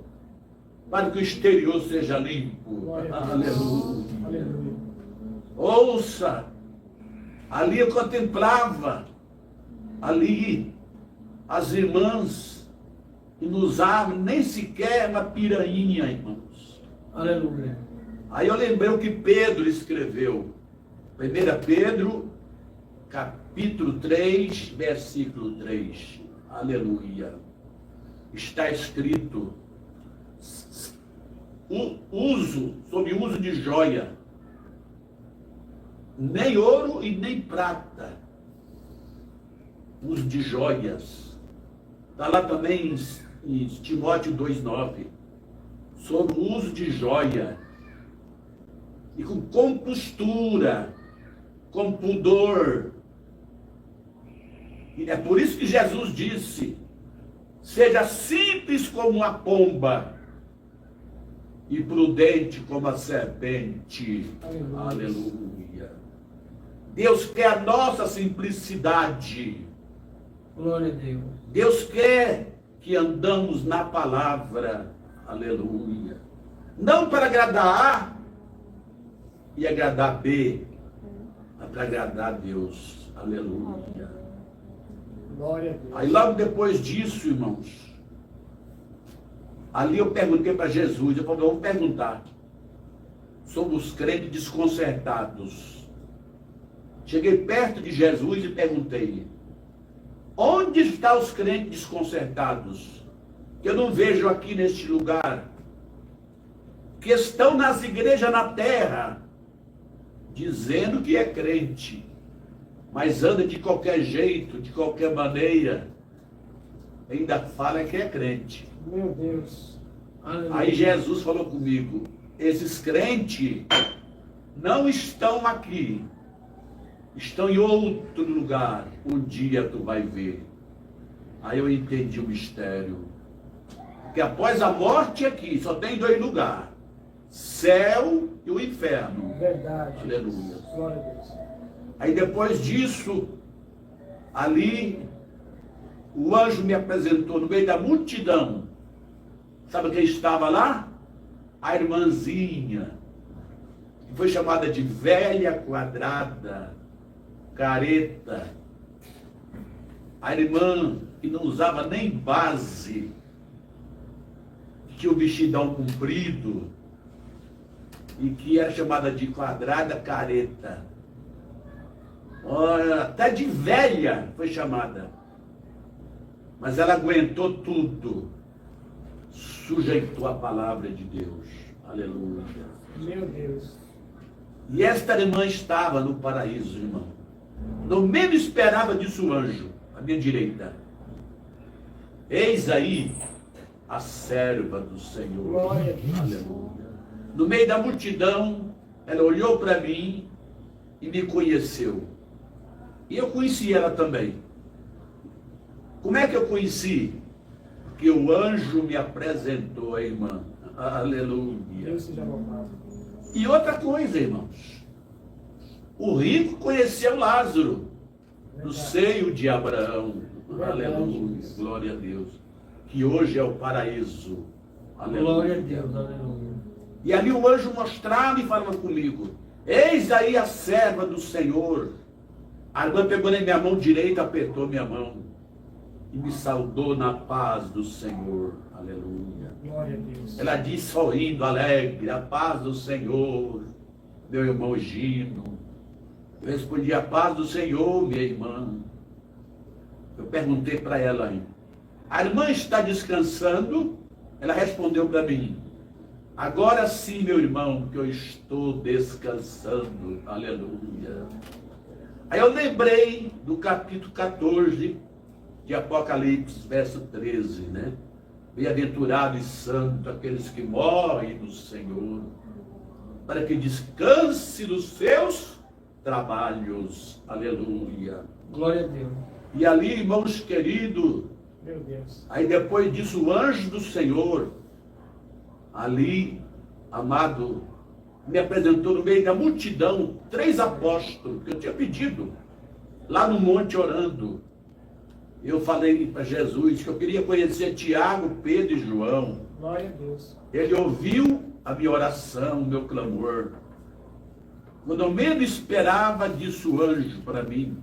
S1: para que o exterior seja limpo.
S2: Glória a Deus.
S1: Aleluia.
S2: Aleluia.
S1: Ouça, ali eu contemplava, ali, as irmãs, que não usavam nem sequer uma pirainha, irmãos.
S3: Aleluia.
S1: Aí eu lembrei o que Pedro escreveu. 1 Pedro, capítulo 3, versículo 3. Aleluia. Está escrito, sobre o uso de joia, nem ouro e nem prata, uso de joias. Está lá também em Timóteo 2,9, sobre o uso de joia, e com compostura, com pudor. E é por isso que Jesus disse, seja simples como a pomba, e prudente como a serpente.
S2: Aleluia.
S1: Aleluia. Deus quer a nossa simplicidade.
S3: Glória a Deus.
S1: Deus quer que andamos na palavra. Aleluia. Não para agradar A e agradar B, mas para agradar a Deus. Aleluia.
S2: Glória a Deus.
S1: Aí logo depois disso, irmãos, ali eu perguntei para Jesus, eu falei, vamos perguntar sobre os crentes desconcertados. Cheguei perto de Jesus e perguntei, onde estão os crentes desconcertados? Que eu não vejo aqui neste lugar, que estão nas igrejas na terra, dizendo que é crente, mas anda de qualquer jeito, de qualquer maneira, ainda fala que é crente.
S2: Meu Deus.
S3: Aleluia.
S1: Aí Jesus falou comigo, esses crentes não estão aqui, estão em outro lugar, um dia tu vai ver. Aí eu entendi o mistério, porque após a morte aqui, só tem dois lugares, céu e o inferno.
S2: Verdade.
S1: Aleluia.
S2: Glória a Deus.
S1: Aí depois disso, ali, o anjo me apresentou no meio da multidão. Sabe quem estava lá? A irmãzinha, que foi chamada de velha quadrada, careta. A irmã que não usava nem base, que tinha o vestidão comprido, e que era chamada de quadrada careta. Olha, até de velha foi chamada. Mas ela aguentou tudo. Sujeitou a palavra de Deus. Aleluia.
S2: Meu Deus.
S1: E esta irmã estava no paraíso, irmão. Não mesmo esperava disso o anjo, à minha direita. Eis aí a serva do Senhor.
S2: Glória a Deus.
S1: Aleluia. No meio da multidão, ela olhou para mim e me conheceu. E eu conheci ela também. Como é que eu conheci? Porque o anjo me apresentou a irmã. Aleluia.
S2: Deus seja louvado.
S1: E outra coisa, irmãos. O rico conheceu Lázaro no seio de Abraão. Aleluia. Glória a Deus. Que hoje é o paraíso. Aleluia.
S3: Glória a Deus. Aleluia.
S1: E ali o anjo mostrava e falava comigo. Eis aí a serva do Senhor. A irmã pegou na minha mão direita, apertou minha mão. e me saudou na paz do Senhor. Aleluia.
S2: Glória a Deus.
S1: Ela diz sorrindo, alegre, a paz do Senhor, meu irmão Gino. Eu respondi, a paz do Senhor, minha irmã. Eu perguntei para ela, a irmã está descansando? Ela respondeu para mim, agora sim, meu irmão, que eu estou descansando. Aleluia. Aí eu lembrei do capítulo 14 de Apocalipse, verso 13, né? Bem-aventurado e santo aqueles que morrem no Senhor, para que descanse dos seus trabalhos. Aleluia.
S3: Glória a Deus.
S1: E ali, irmãos queridos,
S2: Meu Deus.
S1: aí depois disso, o anjo do Senhor, ali, amado, me apresentou no meio da multidão 3 apóstolos, que eu tinha pedido, lá no monte orando. Eu falei para Jesus que eu queria conhecer Tiago, Pedro e João.
S2: Glória a Deus.
S1: Ele ouviu a minha oração, o meu clamor. Quando eu menos esperava, disse o anjo para mim,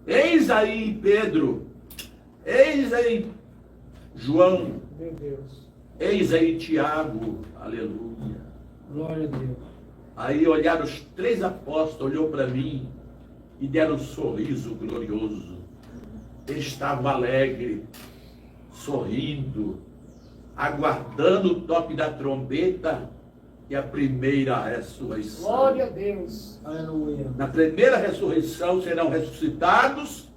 S1: eis aí Pedro, eis aí João,
S2: Meu Deus.
S1: eis aí Tiago, aleluia.
S3: Glória a Deus.
S1: Aí olharam os 3 apóstolos, olhou para mim e deram um sorriso glorioso. Eles estavam alegres, sorrindo, aguardando o toque da trombeta e a primeira ressurreição.
S2: Glória a Deus.
S3: Aleluia.
S1: Na primeira ressurreição serão ressuscitados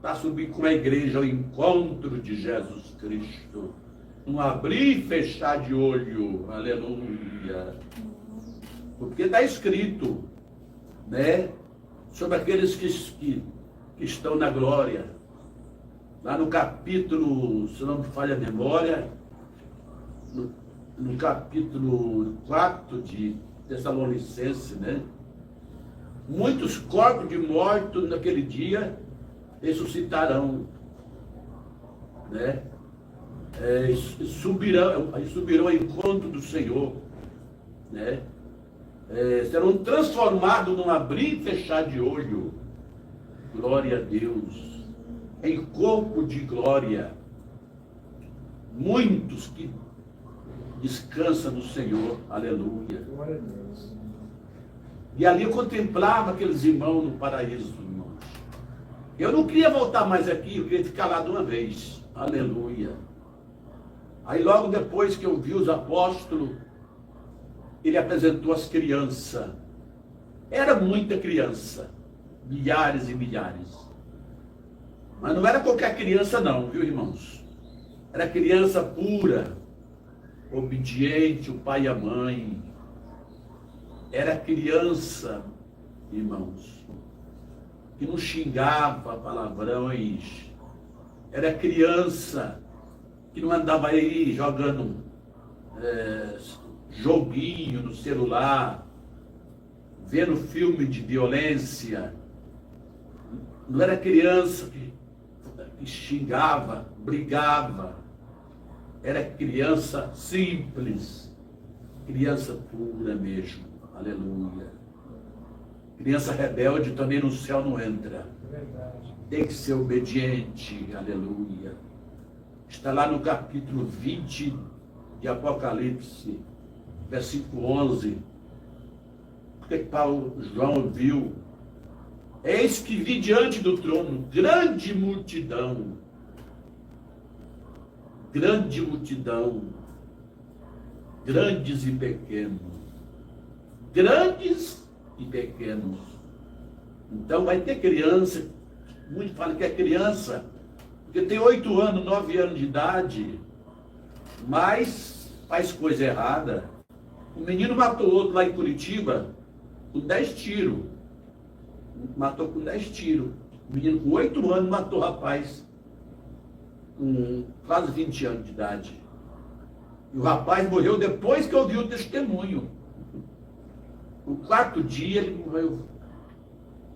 S1: para subir com a igreja ao encontro de Jesus Cristo. Um abrir e fechar de olho. Aleluia. Porque está escrito, né? Sobre aqueles que estão na glória. Lá no capítulo, se não me falha a memória, no capítulo 4 de Tessalonicenses, né? Muitos corpos de mortos naquele dia ressuscitarão, né? Subirão ao encontro do Senhor, né? Serão transformados num abrir e fechar de olho. Glória a Deus. Em corpo de glória. Muitos que descansam no Senhor. Aleluia.
S2: Glória a Deus.
S1: E ali eu contemplava aqueles irmãos no paraíso, irmãos. Eu não queria voltar mais aqui, eu queria ficar lá de uma vez. Aleluia. Aí logo depois que eu vi os apóstolos, ele apresentou as crianças. Era muita criança. Milhares e milhares. Mas não era qualquer criança não, viu, irmãos? Era criança pura, obediente, o pai e a mãe. Era criança, irmãos, que não xingava palavrões. Era criança que não andava aí jogando joguinho no celular, vendo filme de violência. Não era criança que xingava, brigava. Era criança simples, criança pura mesmo. Aleluia. Criança rebelde também no céu não entra.
S2: Verdade.
S1: Tem que ser obediente. Aleluia. Está lá no capítulo 20 de Apocalipse, versículo 11. Porque Paulo, João viu. Eis que vi diante do trono grande multidão, grandes e pequenos. Então vai ter criança, muitos falam que é criança, porque tem 8 anos, 9 anos de idade, mas faz coisa errada. Um menino matou outro lá em Curitiba com 10 tiros. Matou com 10 tiros. O menino com 8 anos matou o rapaz com quase 20 anos de idade. E o rapaz morreu depois que ouviu o testemunho. No 4º dia ele morreu.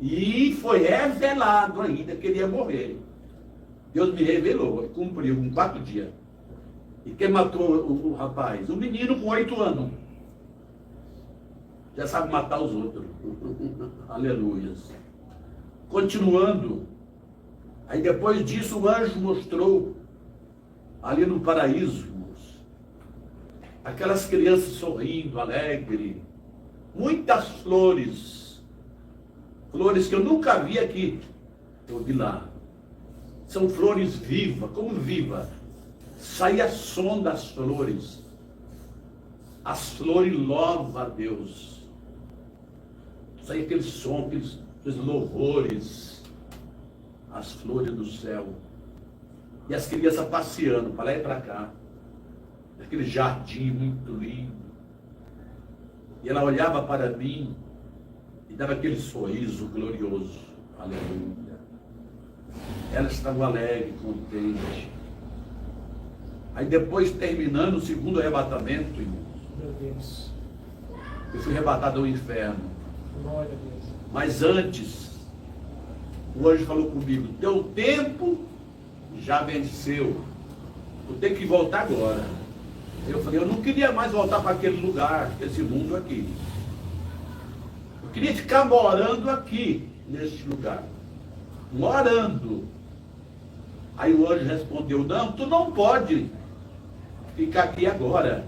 S1: E foi revelado ainda que ele ia morrer. Deus me revelou, cumpriu em 4 dias. E quem matou o rapaz? Um menino com 8 anos. Já sabe matar os outros. Aleluia. Continuando, Aí depois disso o anjo mostrou ali no paraíso, irmãos, aquelas crianças sorrindo, alegre, muitas flores, flores que eu nunca vi aqui, eu vi lá. São flores vivas, como viva. Saía som das flores. As flores louvam a Deus. Saía aquele som, aqueles louvores. As flores do céu. E as crianças passeando para lá e para cá. Aquele jardim muito lindo. E ela olhava para mim e dava aquele sorriso glorioso. Aleluia. Elas estavam alegres, contentes. Aí depois, terminando o segundo arrebatamento, irmãos,
S2: Meu Deus.
S1: eu fui arrebatado ao inferno.
S2: Glória a Deus.
S1: Mas antes, o anjo falou comigo: teu tempo já venceu. Tu tem que voltar agora. Eu falei: eu não queria mais voltar para aquele lugar, esse mundo aqui. Eu queria ficar morando aqui, nesse lugar. Morando. Aí o anjo respondeu: não, tu não pode ficar aqui agora.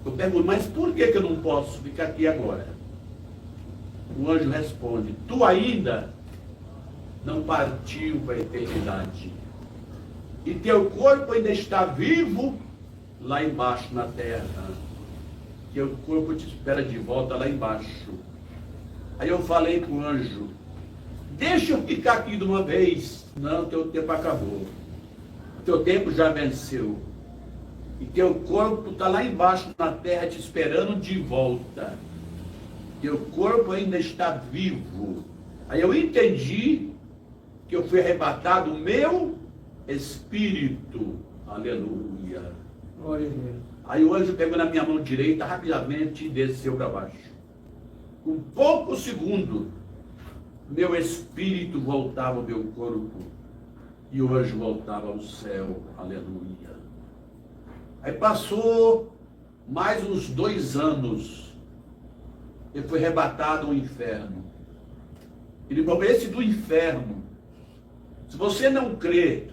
S1: Eu pergunto: mas por que eu não posso ficar aqui agora? O anjo responde: tu ainda não partiu para a eternidade. E teu corpo ainda está vivo lá embaixo na terra. Teu corpo te espera de volta lá embaixo. Aí eu falei para o anjo: deixa eu ficar aqui de uma vez. Não, teu tempo acabou. Teu tempo já venceu. E teu corpo está lá embaixo na terra te esperando de volta. Teu corpo ainda está vivo. Aí eu entendi que eu fui arrebatado o meu espírito. Aleluia.
S3: Glória a Deus.
S1: Aí o anjo pegou na minha mão direita rapidamente e desceu para baixo. Com poucos segundos, meu espírito voltava ao meu corpo e o anjo voltava ao céu. Aleluia. Aí passou mais uns 2 anos. Ele foi arrebatado ao inferno. Ele falou: esse do inferno, se você não crê,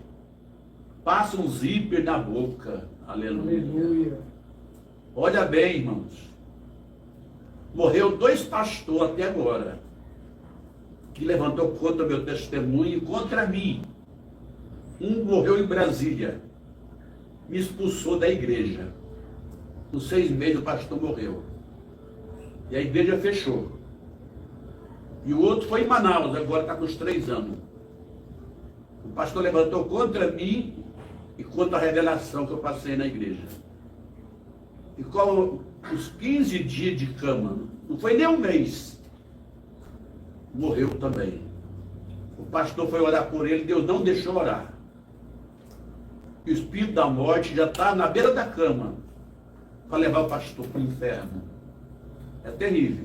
S1: passa um zíper na boca. Aleluia.
S2: Aleluia.
S1: Olha bem, irmãos. Morreu 2 pastores até agora, que levantou contra meu testemunho e contra mim. Um morreu em Brasília, me expulsou da igreja. Com 6 meses o pastor morreu. E a igreja fechou. E o outro foi em Manaus, agora está com os 3 anos. O pastor levantou contra mim e contra a revelação que eu passei na igreja. E com os 15 dias de cama, não foi nem um mês, morreu também. O pastor foi orar por ele, Deus não deixou orar. E o espírito da morte já está na beira da cama para levar o pastor para o inferno. É terrível.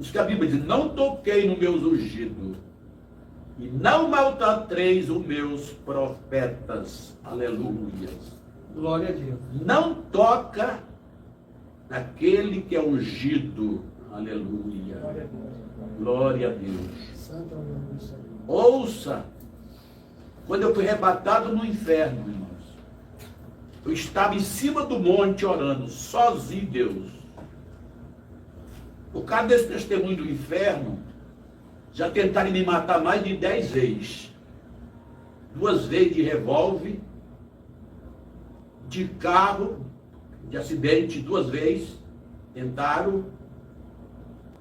S1: Isso que a Bíblia diz: não toquei no meus ungidos e não maltrateis os meus profetas. Aleluia.
S3: Glória a Deus.
S1: Não toca naquele que é ungido. Aleluia.
S2: Glória a Deus.
S1: Glória a Deus.
S2: Santo é o nome do Senhor.
S1: Ouça, quando eu fui arrebatado no inferno, irmãos, eu estava em cima do monte orando, sozinho, Deus. Por causa desse testemunho do inferno, já tentaram me matar mais de 10 vezes. 2 vezes de revólver, de carro, de acidente, 2 vezes. Tentaram,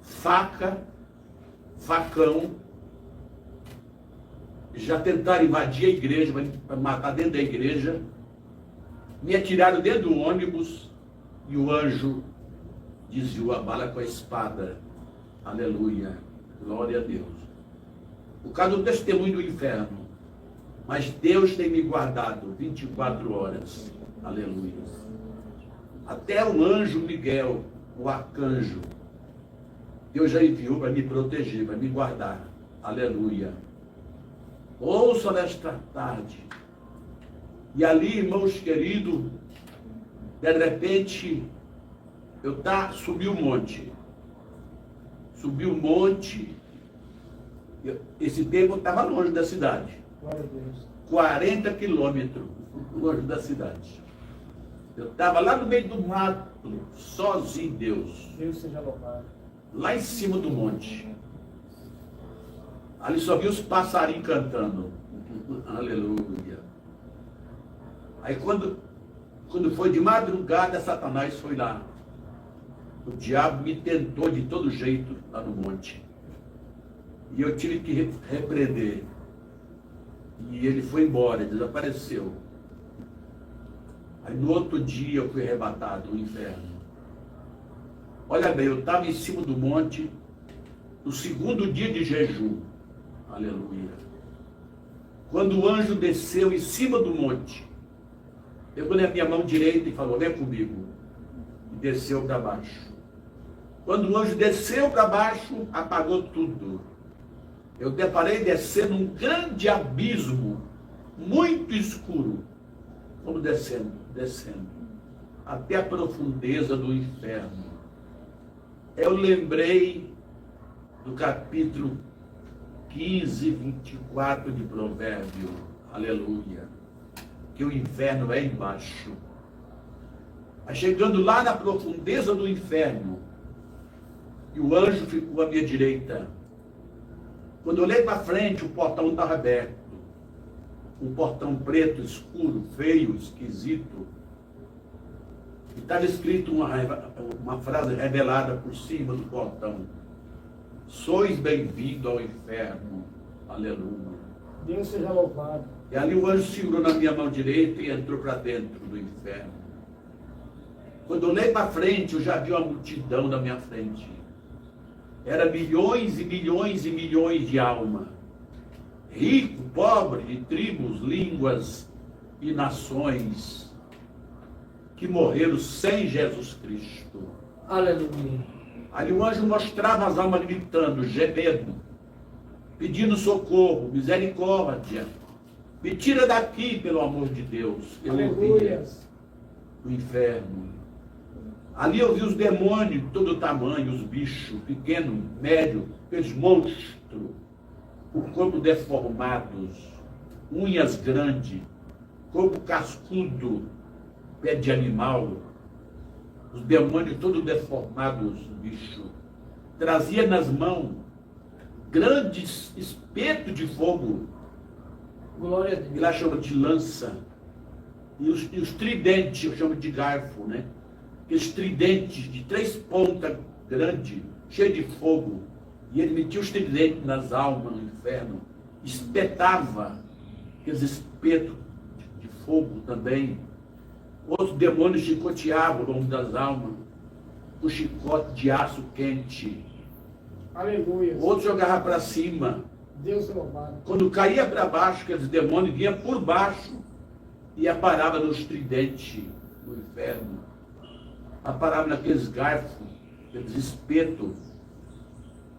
S1: faca, facão. Já tentaram invadir a igreja, para matar dentro da igreja. Me atiraram dentro do ônibus e o anjo desviou a bala com a espada. Aleluia. Glória a Deus. Por causa do testemunho do inferno. Mas Deus tem me guardado 24 horas. Aleluia. Até o anjo Miguel, o arcanjo, Deus já enviou para me proteger, para me guardar. Aleluia. Ouça nesta tarde. E ali, irmãos queridos, de repente, subi o monte. Subi o monte Esse tempo estava longe da cidade.
S2: Glória a Deus.
S1: 40 quilômetros longe da cidade. Eu estava lá no meio do mato, sozinho, Deus.
S2: Deus seja louvado.
S1: Lá em cima do monte. Ali só vi os passarinhos cantando. Aleluia. Aí quando foi de madrugada, Satanás foi lá. O diabo me tentou de todo jeito lá no monte. E eu tive que repreender. E ele foi embora, desapareceu. Aí no outro dia eu fui arrebatado no inferno. Olha bem, eu estava em cima do monte, no segundo dia de jejum. Aleluia. Quando o anjo desceu em cima do monte, pegou na minha mão direita e falou, vem comigo. E desceu para baixo. Quando o anjo desceu para baixo, apagou tudo. Eu deparei descendo um grande abismo, muito escuro. Vamos descendo, até a profundeza do inferno. Eu lembrei do capítulo 15, 24 de Provérbio, aleluia, que o inferno é embaixo. Aí chegando lá na profundeza do inferno, e o anjo ficou à minha direita. Quando eu olhei para frente, o portão estava aberto. Um portão preto, escuro, feio, esquisito. E estava escrito uma frase revelada por cima do portão. Sois bem-vindo ao inferno. Aleluia.
S2: Deus seja louvado.
S1: E ali o anjo segurou na minha mão direita e entrou para dentro do inferno. Quando eu olhei para frente, eu já vi uma multidão na minha frente. Era milhões e milhões e milhões de almas. Rico, pobre, de tribos, línguas e nações que morreram sem Jesus Cristo.
S3: Aleluia.
S1: Ali o anjo mostrava as almas gritando, gemendo, pedindo socorro, misericórdia. Me tira daqui, pelo amor de Deus. Eu ouvia o inferno. Ali eu vi os demônios de todo tamanho, os bichos, pequenos, médios, aqueles monstros, o corpo deformados, unhas grandes, corpo cascudo, pé de animal, os demônios todos deformados, bicho. Trazia nas mãos grandes espetos de fogo.
S3: Glória a
S1: E
S3: Deus.
S1: lá chama de lança. E os tridentes, eu chamo de garfo, né? Aqueles tridentes de 3 pontas grandes, cheios de fogo. E ele metia os tridentes nas almas no inferno. Espetava aqueles espetos de fogo também. Outros demônios chicoteavam o nome das almas com chicote de aço quente.
S2: Aleluia.
S1: Outros jogavam para cima.
S2: Deus seja louvado.
S1: Quando caía para baixo, aqueles demônios vinham por baixo e aparava nos tridentes do inferno. Aparava naqueles garfos, aqueles espetos.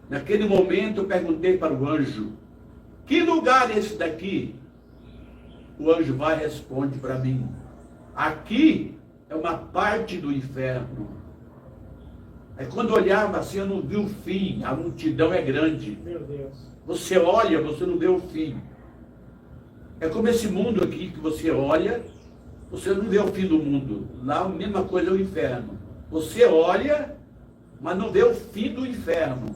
S1: Naquele momento eu perguntei para o anjo, que lugar é esse daqui? O anjo vai e responde para mim, aqui é uma parte do inferno. Aí quando eu olhava assim, eu não vi o fim, a multidão é grande.
S2: Meu Deus.
S1: Você olha, você não vê o fim. É como esse mundo aqui que você olha, você não vê o fim do mundo. Lá a mesma coisa é o inferno. Você olha, mas não vê o fim do inferno.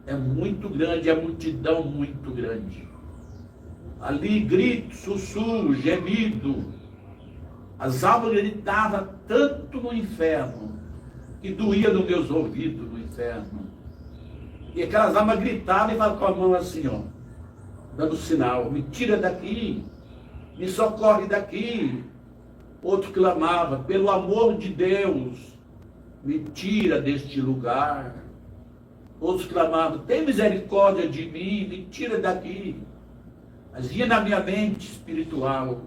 S1: É muito grande, é multidão muito grande. Ali grito, sussurro, gemido. As almas gritavam tanto no inferno, que doía nos meus ouvidos no inferno. E aquelas almas gritavam e falavam com a mão assim, ó, dando sinal, me tira daqui, me socorre daqui. Outro clamava, pelo amor de Deus, me tira deste lugar. Outros clamavam, tem misericórdia de mim, me tira daqui. Mas vinha na minha mente espiritual,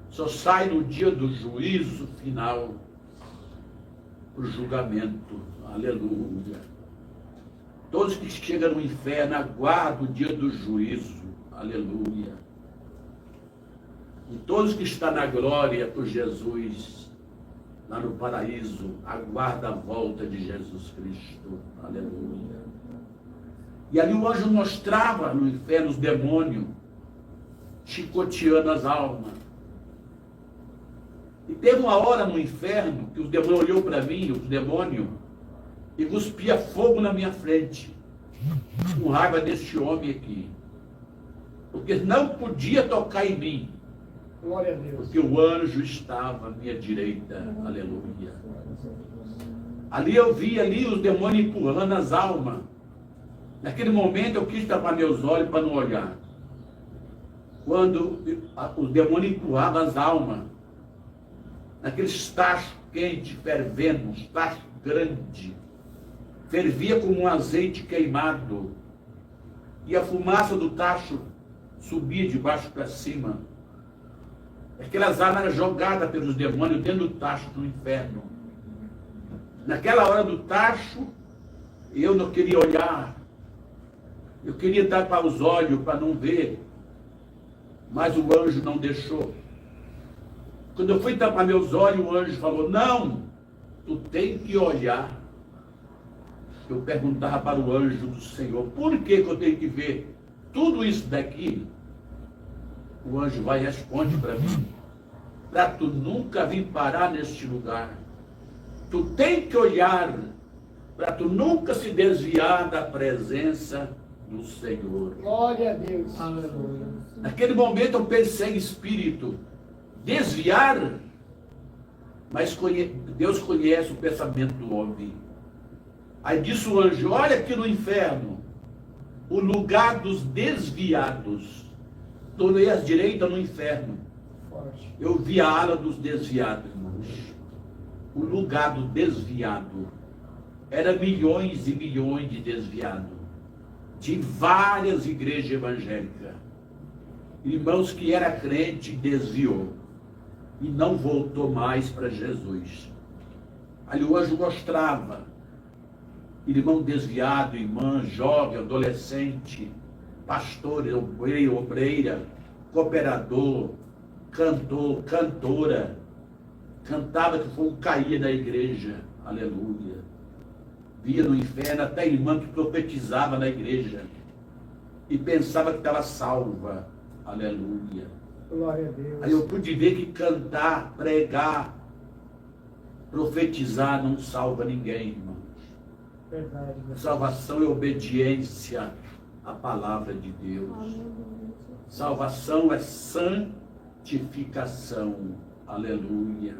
S1: só sai no dia do juízo final, o julgamento. Aleluia. Todos que chegam no inferno aguardam o dia do juízo. Aleluia. E todos que estão na glória por Jesus, lá no paraíso, aguardam a volta de Jesus Cristo. Aleluia. E ali o anjo mostrava no inferno os demônios chicoteando as almas. E teve uma hora no inferno que os demônios olhou para mim, os demônios, e cuspia fogo na minha frente, com raiva deste homem aqui. Porque não podia tocar em mim,
S2: Glória a Deus.
S1: porque o anjo estava à minha direita. Aleluia. Ali eu vi ali os demônios empurrando as almas. Naquele momento eu quis tapar meus olhos para não olhar. Quando os demônios empurravam as almas, naqueles tachos quentes, fervendo, uns tachos grandes, fervia como um azeite queimado, e a fumaça do tacho subia de baixo para cima. Aquelas almas eram jogadas pelos demônios dentro do tacho do inferno. Naquela hora do tacho, eu não queria olhar, eu queria tapar os olhos para não ver, mas o anjo não deixou. Quando eu fui tapar meus olhos, o anjo falou: não, tu tem que olhar. Eu perguntava para o anjo do Senhor: por que eu tenho que ver tudo isso daqui? O anjo vai e responde para mim: para tu nunca vir parar neste lugar. Tu tem que olhar para tu nunca se desviar da presença do Senhor.
S2: Glória a Deus.
S3: Aleluia.
S1: Naquele momento eu pensei em espírito, desviar, mas Deus conhece o pensamento do homem. Aí disse o anjo: olha aqui no inferno, o lugar dos desviados. Tornei à direita no inferno.
S2: Forte.
S1: Eu vi a ala dos desviados, irmãos. O lugar do desviado. Era milhões e milhões de desviados. De várias igrejas evangélicas. Irmãos que era crente desviou. E não voltou mais para Jesus. Ali o anjo mostrava. Irmão desviado, irmã, jovem, adolescente, pastor, obreira, cooperador, cantor, cantora, cantava que fogo caía da igreja, aleluia. Via no inferno até irmã que profetizava na igreja e pensava que estava salva, aleluia.
S2: Glória a Deus.
S1: Aí eu pude ver que cantar, pregar, profetizar não salva ninguém, irmãos.
S2: Verdade.
S1: Salvação é obediência à palavra de Deus. Salvação é santificação. Aleluia.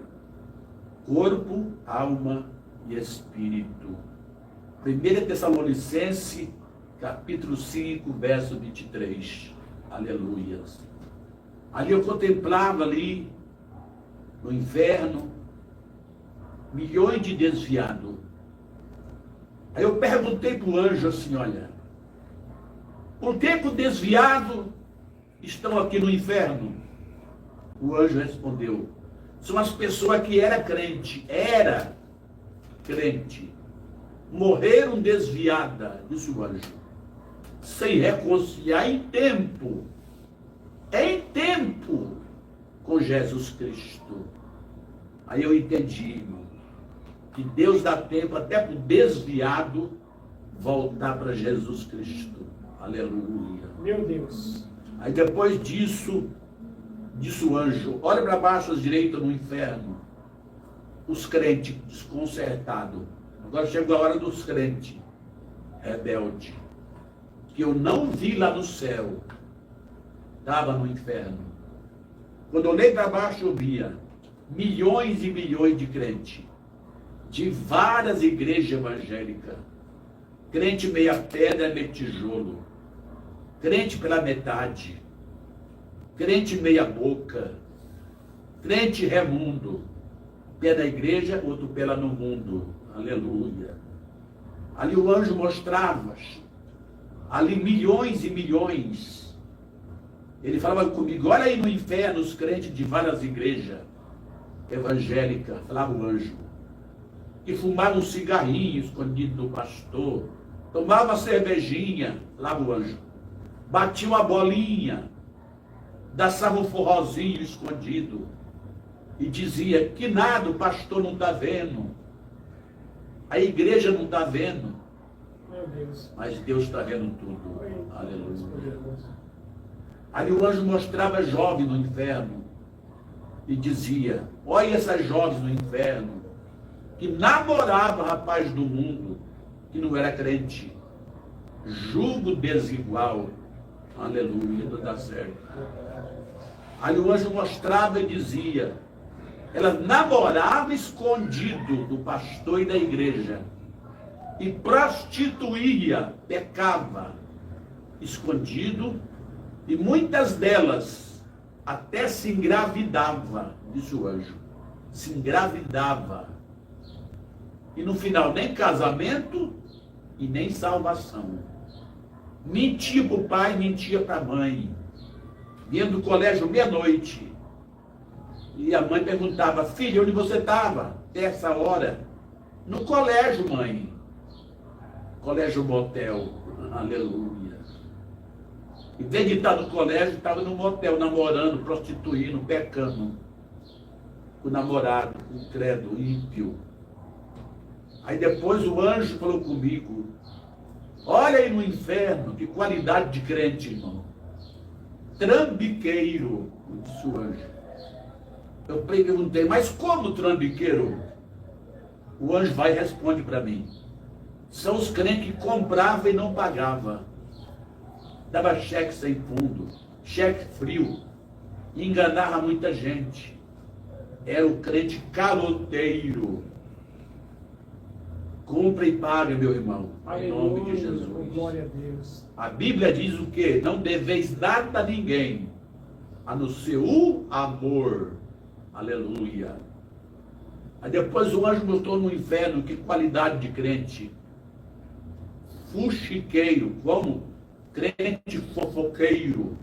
S1: Corpo, alma e espírito. 1 Tessalonicenses, capítulo 5, verso 23. Aleluia. Ali eu contemplava ali, no inferno, milhões de desviados. Aí eu perguntei para o anjo assim: olha, por que os desviados estão aqui no inferno? O anjo respondeu: são as pessoas que era crente, morreram desviadas, disse o anjo, sem reconciliar em tempo com Jesus Cristo. Aí eu entendi, irmão, que Deus dá tempo até para o desviado voltar para Jesus Cristo. Aleluia.
S2: Meu Deus.
S1: Aí depois disso, disse o anjo: olha para baixo à direita no inferno. Os crentes desconcertados. Agora chegou a hora dos crentes rebeldes. Que eu não vi lá no céu. Estava no inferno. Quando eu olhei para baixo, eu via milhões e milhões de crentes. De várias igrejas evangélicas. Crente meia pedra, meia tijolo. Crente pela metade. Crente meia boca. Crente remundo. Pé da igreja, outro pé lá no mundo. Aleluia. Ali o anjo mostrava. Ali milhões e milhões. Ele falava comigo: olha aí no inferno os crentes de várias igrejas evangélicas. Falava o anjo. Que fumavam um cigarrinho escondido do pastor, tomava uma cervejinha, lá o anjo, batia uma bolinha, dançava um forrozinho escondido, e dizia que nada, o pastor não está vendo, a igreja não está vendo,
S2: Meu Deus.
S1: Mas Deus está vendo tudo.
S2: Deus
S1: Aleluia.
S2: poderoso.
S1: Aí o anjo mostrava jovem no inferno e dizia: olha essas jovens no inferno que namoravam rapaz do mundo que não era crente. Jugo desigual. Aleluia, não dá certo. Aí o anjo mostrava e dizia: ela namorava escondido do pastor e da igreja e prostituía, pecava escondido, e muitas delas até se engravidava, disse o anjo, se engravidava. E no final nem casamento e nem salvação. Mentia para o pai, mentia para a mãe. Vinha do colégio meia-noite. E a mãe perguntava: filha, onde você estava até essa hora? No colégio, mãe. Colégio motel. Aleluia. Em vez de estar no colégio, estava no motel, namorando, prostituindo, pecando. Com o namorado, com o credo, ímpio. Aí depois o anjo falou comigo: olha aí no inferno, que qualidade de crente, irmão. Trambiqueiro, disse o anjo. Eu perguntei: mas como trambiqueiro? O anjo vai e responde para mim: são os crentes que compravam e não pagavam. Dava cheque sem fundo, cheque frio, enganava muita gente. Era o crente caloteiro. Compre e pague, meu irmão, em nome de Jesus.
S2: Glória a Deus.
S1: A Bíblia diz o quê? Não deveis nada a ninguém, a não ser o amor. Aleluia. Aí depois o anjo mostrou no inferno que qualidade de crente. Fuxiqueiro, como? Crente fofoqueiro,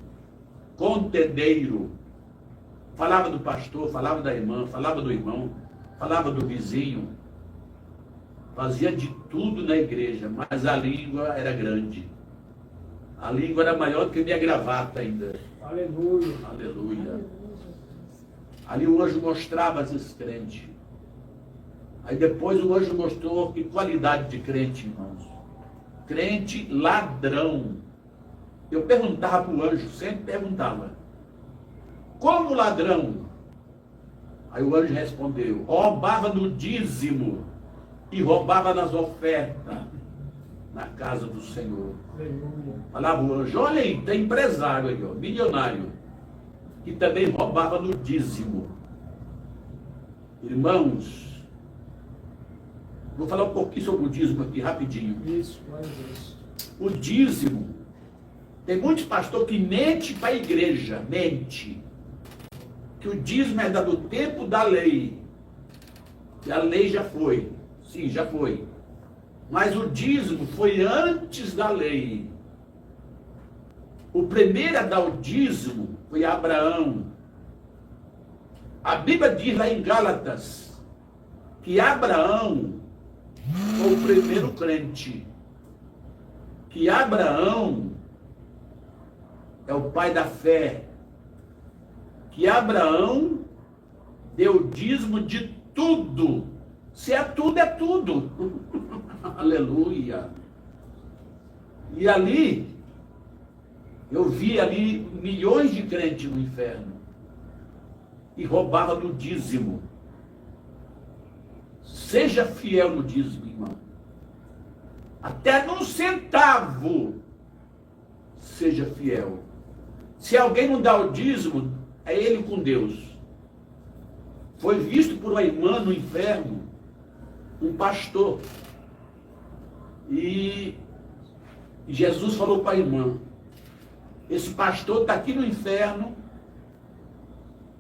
S1: contendeiro. Falava do pastor, falava da irmã, falava do irmão, falava do vizinho. Fazia de tudo na igreja, mas a língua era grande. A língua era maior do que minha gravata ainda.
S2: Aleluia.
S1: Aleluia. Ali o anjo mostrava esses crentes. Aí depois o anjo mostrou que qualidade de crente, irmãos. Crente ladrão. Eu perguntava para o anjo, sempre perguntava: como ladrão? Aí o anjo respondeu: roubava no dízimo e roubava nas ofertas na casa do Senhor.
S2: Aleluia.
S1: Falava o anjo: olha aí, tem empresário aí, ó, milionário, que também roubava no dízimo. Irmãos, vou falar um pouquinho sobre o dízimo aqui, rapidinho.
S2: Isso, glória a Deus.
S1: O dízimo, tem muitos pastores que mentem para a igreja, mente. Que o dízimo é do tempo da lei. E a lei já foi. Sim, já foi. Mas o dízimo foi antes da lei. O primeiro a dar o dízimo foi Abraão. A Bíblia diz lá em Gálatas que Abraão foi o primeiro crente. Que Abraão é o pai da fé. Que Abraão deu dízimo de tudo. Se é tudo, é tudo. Aleluia. E ali, eu vi ali milhões de crentes no inferno. E roubava no dízimo. Seja fiel no dízimo, irmão. Até num centavo, seja fiel. Se alguém não dá o dízimo, é ele com Deus. Foi visto por uma irmã no inferno, um pastor. E Jesus falou para a irmã: esse pastor está aqui no inferno,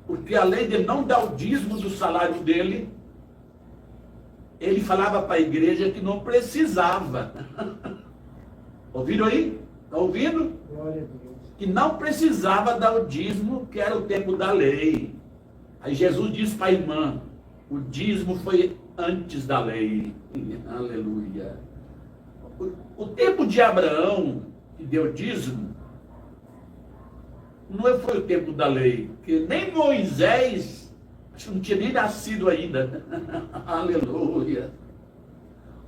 S1: porque além de não dar o dízimo do salário dele, ele falava para a igreja que não precisava. Ouviram aí? Está ouvindo?
S2: Glória a Deus.
S1: Que não precisava dar o dízimo, que era o tempo da lei. Aí Jesus disse para a irmã: o dízimo foi antes da lei. Aleluia. O tempo de Abraão, que deu dízimo, não foi o tempo da lei, porque nem Moisés, acho que não tinha nem nascido ainda. Aleluia.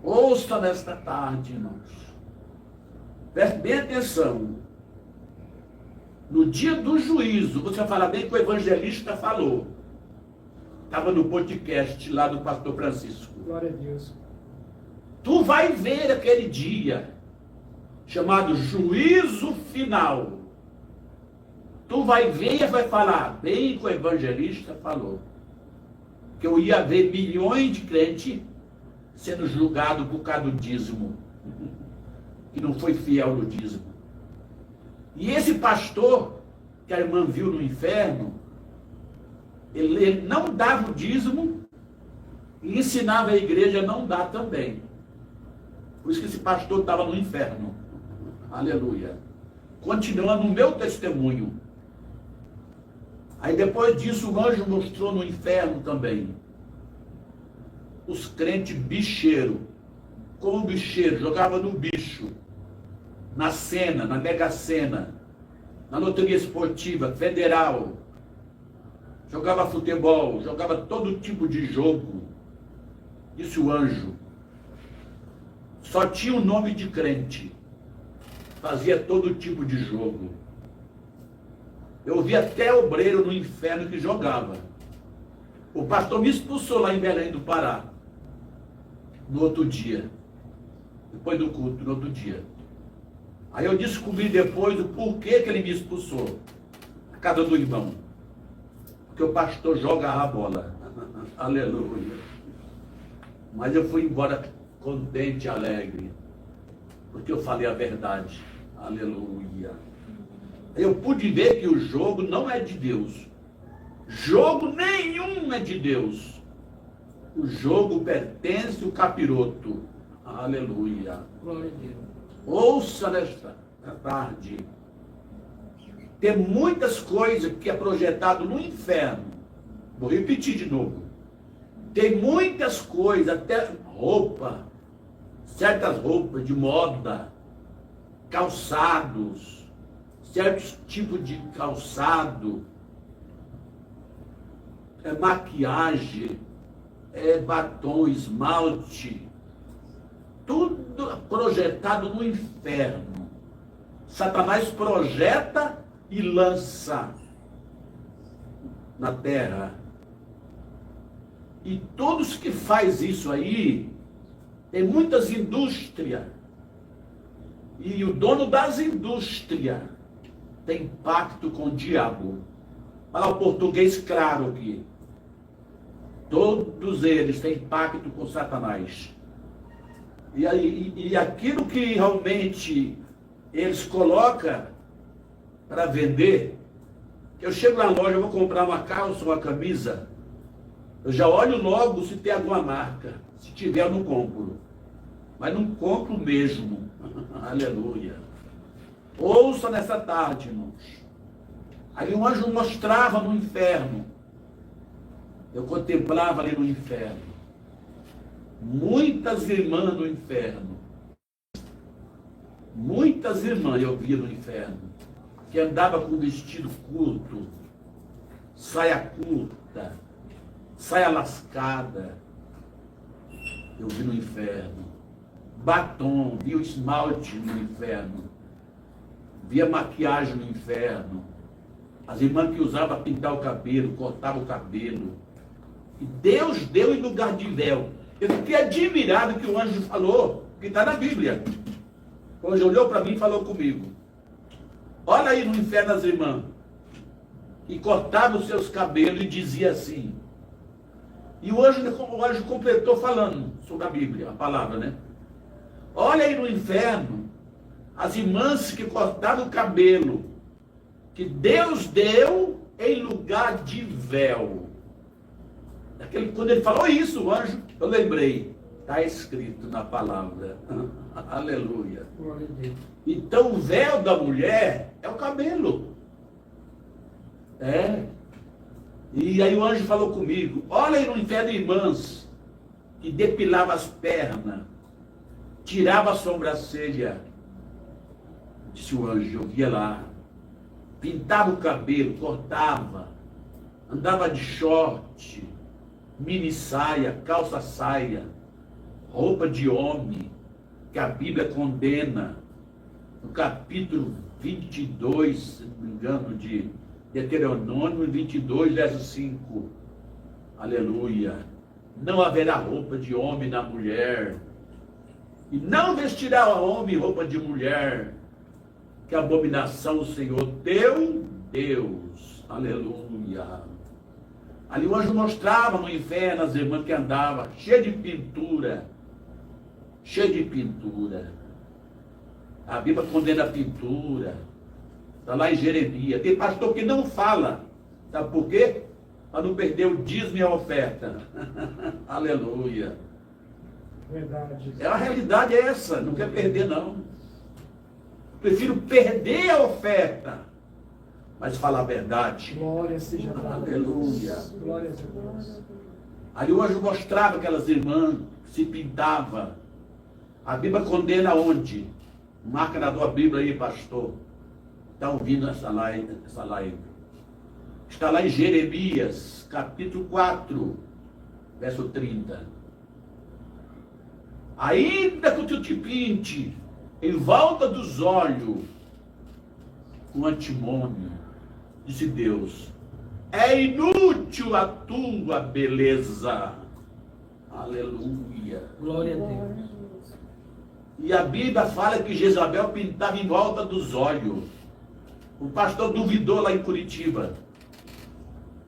S1: Ouça nesta tarde, irmãos. Preste bem atenção. No dia do juízo, você vai falar bem que o evangelista falou. Estava no podcast lá do pastor Francisco.
S2: Glória a Deus.
S1: Tu vai ver aquele dia, chamado juízo final. Tu vai ver e vai falar, bem que o evangelista falou. Que eu ia ver milhões de crentes sendo julgados por causa do dízimo. Que não foi fiel no dízimo. E esse pastor, que a irmã viu no inferno, ele não dava o dízimo e ensinava a igreja a não dar também. Por isso que esse pastor estava no inferno. Aleluia. Continuando o meu testemunho. Aí depois disso o anjo mostrou no inferno também. Os crentes bicheiros. Como bicheiro, jogava no bicho. Na Sena, na Mega Sena, na loteria esportiva, federal, jogava futebol, jogava todo tipo de jogo. Disse o anjo. Só tinha o nome de crente. Fazia todo tipo de jogo. Eu vi até obreiro no inferno que jogava. O pastor me expulsou lá em Belém do Pará. No outro dia. Depois do culto, no outro dia. Aí eu descobri depois o porquê que ele me expulsou. A casa do irmão. Porque o pastor jogava a bola. Aleluia. Mas eu fui embora contente, alegre. Porque eu falei a verdade. Aleluia. Eu pude ver que o jogo não é de Deus. Jogo nenhum é de Deus. O jogo pertence ao capiroto. Aleluia.
S3: Glória a Deus.
S1: Ouça nesta tarde. Tem muitas coisas que é projetado no inferno. Vou repetir de novo. Tem muitas coisas, até roupa, certas roupas de moda, calçados, certos tipos de calçado, maquiagem, batom, esmalte, tudo projetado no inferno. Satanás projeta e lança na terra. E todos que faz isso aí, tem muitas indústrias. E o dono das indústrias tem pacto com o diabo. Fala o português claro aqui. Todos eles têm pacto com Satanás. E aquilo que realmente eles colocam para vender, eu chego na loja, eu vou comprar uma calça, uma camisa, eu já olho logo se tem alguma marca. Se tiver, eu não compro. Mas não compro mesmo. Aleluia. Ouça nessa tarde, irmãos. Aí um anjo mostrava no inferno. Eu contemplava ali no inferno. Muitas irmãs no inferno. Muitas irmãs eu via no inferno. Que andava com vestido curto, saia curta, saia lascada. Eu vi no inferno. Batom, via o esmalte no inferno. Via maquiagem no inferno. As irmãs que usavam pintar o cabelo, cortavam o cabelo. E Deus deu em lugar de véu. Eu fiquei admirado que o anjo falou, que está na Bíblia. O anjo olhou para mim e falou comigo. Olha aí no inferno as irmãs. E cortava os seus cabelos e dizia assim. E o anjo completou falando sobre a Bíblia, a palavra, né? Olha aí no inferno as irmãs que cortavam o cabelo, que Deus deu em lugar de véu. Quando ele falou isso, o anjo, eu lembrei. Está escrito na palavra. Aleluia.
S3: Glória a Deus.
S1: Então o véu da mulher é o cabelo. E aí o anjo falou comigo. Olha aí no inferno, irmãs, que depilava as pernas, tirava a sobrancelha. Disse o anjo, eu via lá. Pintava o cabelo, cortava. Andava de short, mini saia, calça saia, roupa de homem, que a Bíblia condena. capítulo 22, se não me engano, de Deuteronômio 22, verso 5. Aleluia. Não haverá roupa de homem na mulher, e não vestirá o homem roupa de mulher, que abominação o Senhor teu Deus. Aleluia. Ali o anjo mostrava no inferno as irmãs que andavam, cheia de pintura. Cheia de pintura. A Bíblia condena a pintura. Está lá em Jeremias. Tem pastor que não fala. Sabe por quê? Para não perder o dízimo e a oferta. Aleluia.
S2: Verdade.
S1: A realidade é essa. Não quer perder, não. Prefiro perder a oferta, mas falar a verdade.
S2: Glória seja a Deus.
S1: Aleluia.
S2: Glória a Deus.
S1: Ali o anjo mostrava aquelas irmãs que se pintavam. A Bíblia condena onde? Marca na tua Bíblia aí, pastor. Está ouvindo essa live? Está lá em Jeremias, capítulo 4, verso 30. Ainda que tu te pinte em volta dos olhos com antimônio, disse Deus, é inútil a tua beleza. Aleluia.
S3: Glória a Deus.
S1: E a Bíblia fala que Jezabel pintava em volta dos olhos. O pastor duvidou lá em Curitiba.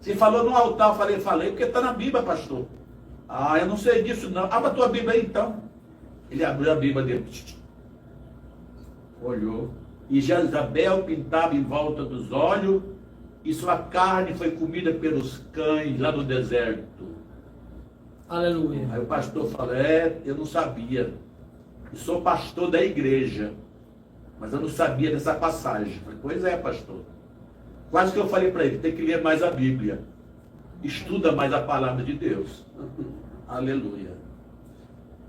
S1: Você falou no altar, eu falei, porque está na Bíblia, pastor. Ah, eu não sei disso não. Abra a tua Bíblia aí então. Ele abriu a Bíblia dele. Olhou. E Jezabel pintava em volta dos olhos, e sua carne foi comida pelos cães lá no deserto.
S3: Aleluia.
S1: Aí o pastor falou, eu não sabia. Eu sou pastor da igreja, mas eu não sabia dessa passagem. Eu falei, pois é, pastor. Quase que eu falei para ele, tem que ler mais a Bíblia. Estuda mais a palavra de Deus. Aleluia.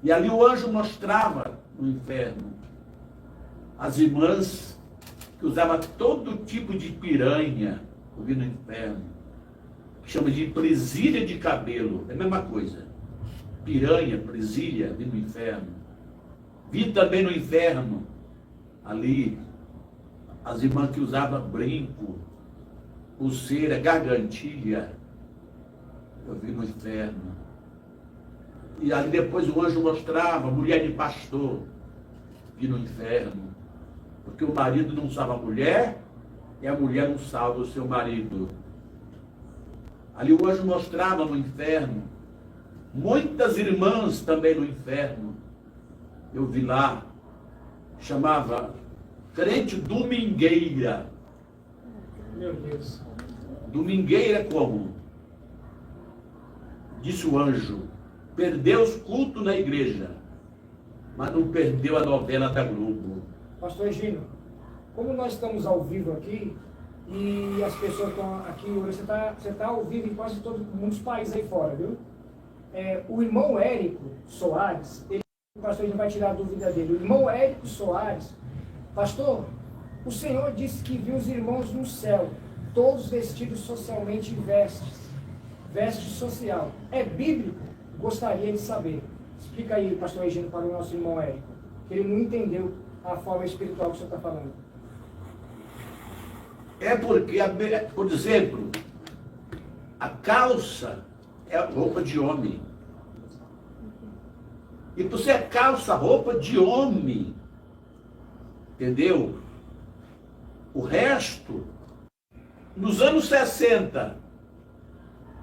S1: E ali o anjo mostrava no inferno as irmãs que usavam todo tipo de piranha, eu vi no inferno, que chama de presilha de cabelo, é a mesma coisa. Piranha, presilha, vi no inferno. Vi também no inferno, ali, as irmãs que usavam brinco, pulseira, gargantilha, eu vi no inferno. E ali depois o anjo mostrava mulher de pastor, vi no inferno. Porque o marido não salva a mulher, e a mulher não salva o seu marido. Ali o anjo mostrava no inferno, muitas irmãs também no inferno. Eu vi lá, chamava crente domingueira.
S2: Meu Deus.
S1: Domingueira como? Disse o anjo, perdeu os cultos na igreja, mas não perdeu a novela da Globo.
S2: Pastor Egino, como nós estamos ao vivo aqui, e as pessoas estão aqui hoje, você tá ao vivo em quase muitos países aí fora, viu? O irmão Érico Soares, o pastor Egino vai tirar a dúvida dele. O irmão Érico Soares, pastor, o Senhor disse que viu os irmãos no céu, todos vestidos socialmente veste social. É bíblico? Gostaria de saber. Explica aí, pastor Egino, para o nosso irmão Érico, que ele não entendeu a forma espiritual que o senhor está falando.
S1: É porque, por exemplo, a calça é roupa de homem. E você é calça, roupa de homem. Entendeu? O resto, nos anos 60,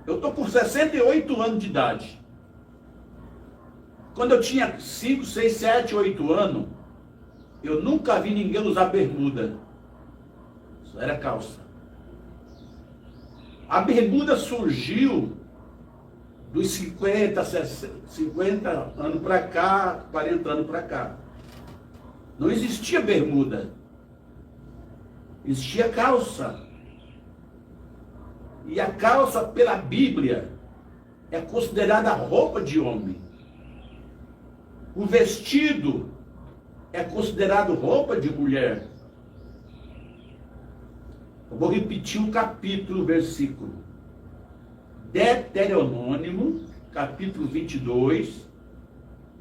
S1: eu estou com 68 anos de idade. Quando eu tinha 5, 6, 7, 8 anos, eu nunca vi ninguém usar bermuda. Só era calça. A bermuda surgiu dos 50 anos para cá, 40 anos para cá. Não existia bermuda. Existia calça. E a calça, pela Bíblia, é considerada roupa de homem. O vestido é considerado roupa de mulher. Eu vou repetir o capítulo, o versículo. Deuteronômio, capítulo 22,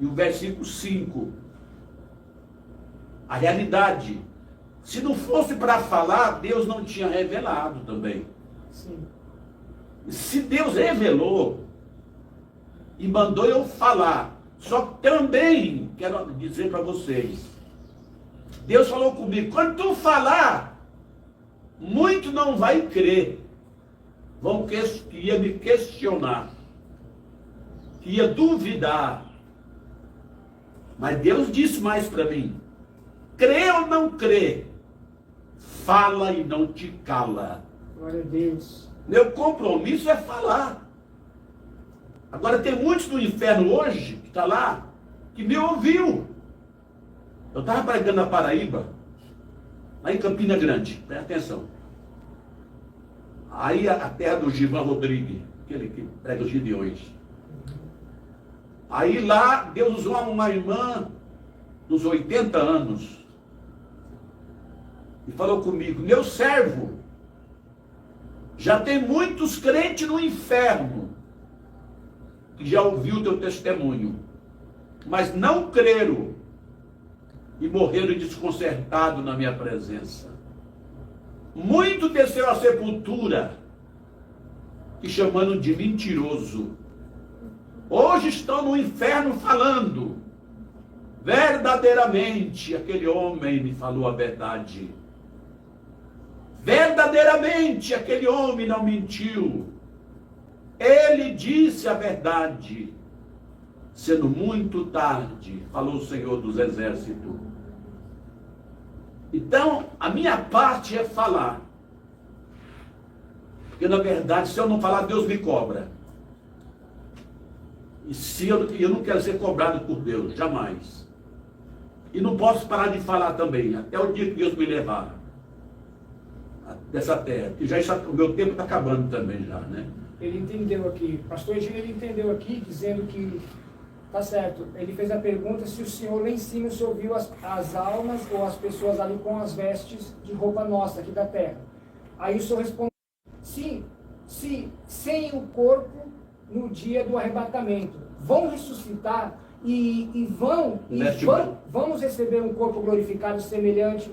S1: e o versículo 5. A realidade. Se não fosse para falar, Deus não tinha revelado também.
S2: Sim.
S1: Se Deus revelou e mandou eu falar, só que também quero dizer para vocês, Deus falou comigo, quando tu falar, muito não vai crer, ia me questionar, ia duvidar, mas Deus disse mais para mim, crê ou não crê, fala e não te cala.
S2: Glória a Deus.
S1: Meu compromisso é falar. Agora tem muitos no inferno hoje, que está lá, que me ouviu. Eu estava pregando na Paraíba, lá em Campina Grande, presta atenção. Aí a terra do Givan Rodrigues, aquele que prega os Gideões. Aí lá, Deus usou uma irmã dos 80 anos. E falou comigo, meu servo, já tem muitos crentes no inferno que já ouviu o teu testemunho, mas não creram e morreram desconcertados na minha presença. Muito desceu à sepultura e chamando de mentiroso. Hoje estão no inferno falando, verdadeiramente aquele homem me falou a verdade. Verdadeiramente aquele homem não mentiu. Ele disse a verdade. Sendo muito tarde, falou o Senhor dos Exércitos. Então, a minha parte é falar. Porque, na verdade, se eu não falar, Deus me cobra. E se eu não quero ser cobrado por Deus, jamais. E não posso parar de falar também, até o dia que Deus me levar dessa terra. E já o meu tempo está acabando também já, né?
S2: Ele entendeu aqui, pastor Egílio, ele entendeu aqui, dizendo que, tá certo, ele fez a pergunta se o senhor lá em cima, o senhor viu as almas ou as pessoas ali com as vestes de roupa nossa aqui da terra. Aí o senhor respondeu, sim, sem o corpo no dia do arrebatamento. Vão ressuscitar vamos receber um corpo glorificado semelhante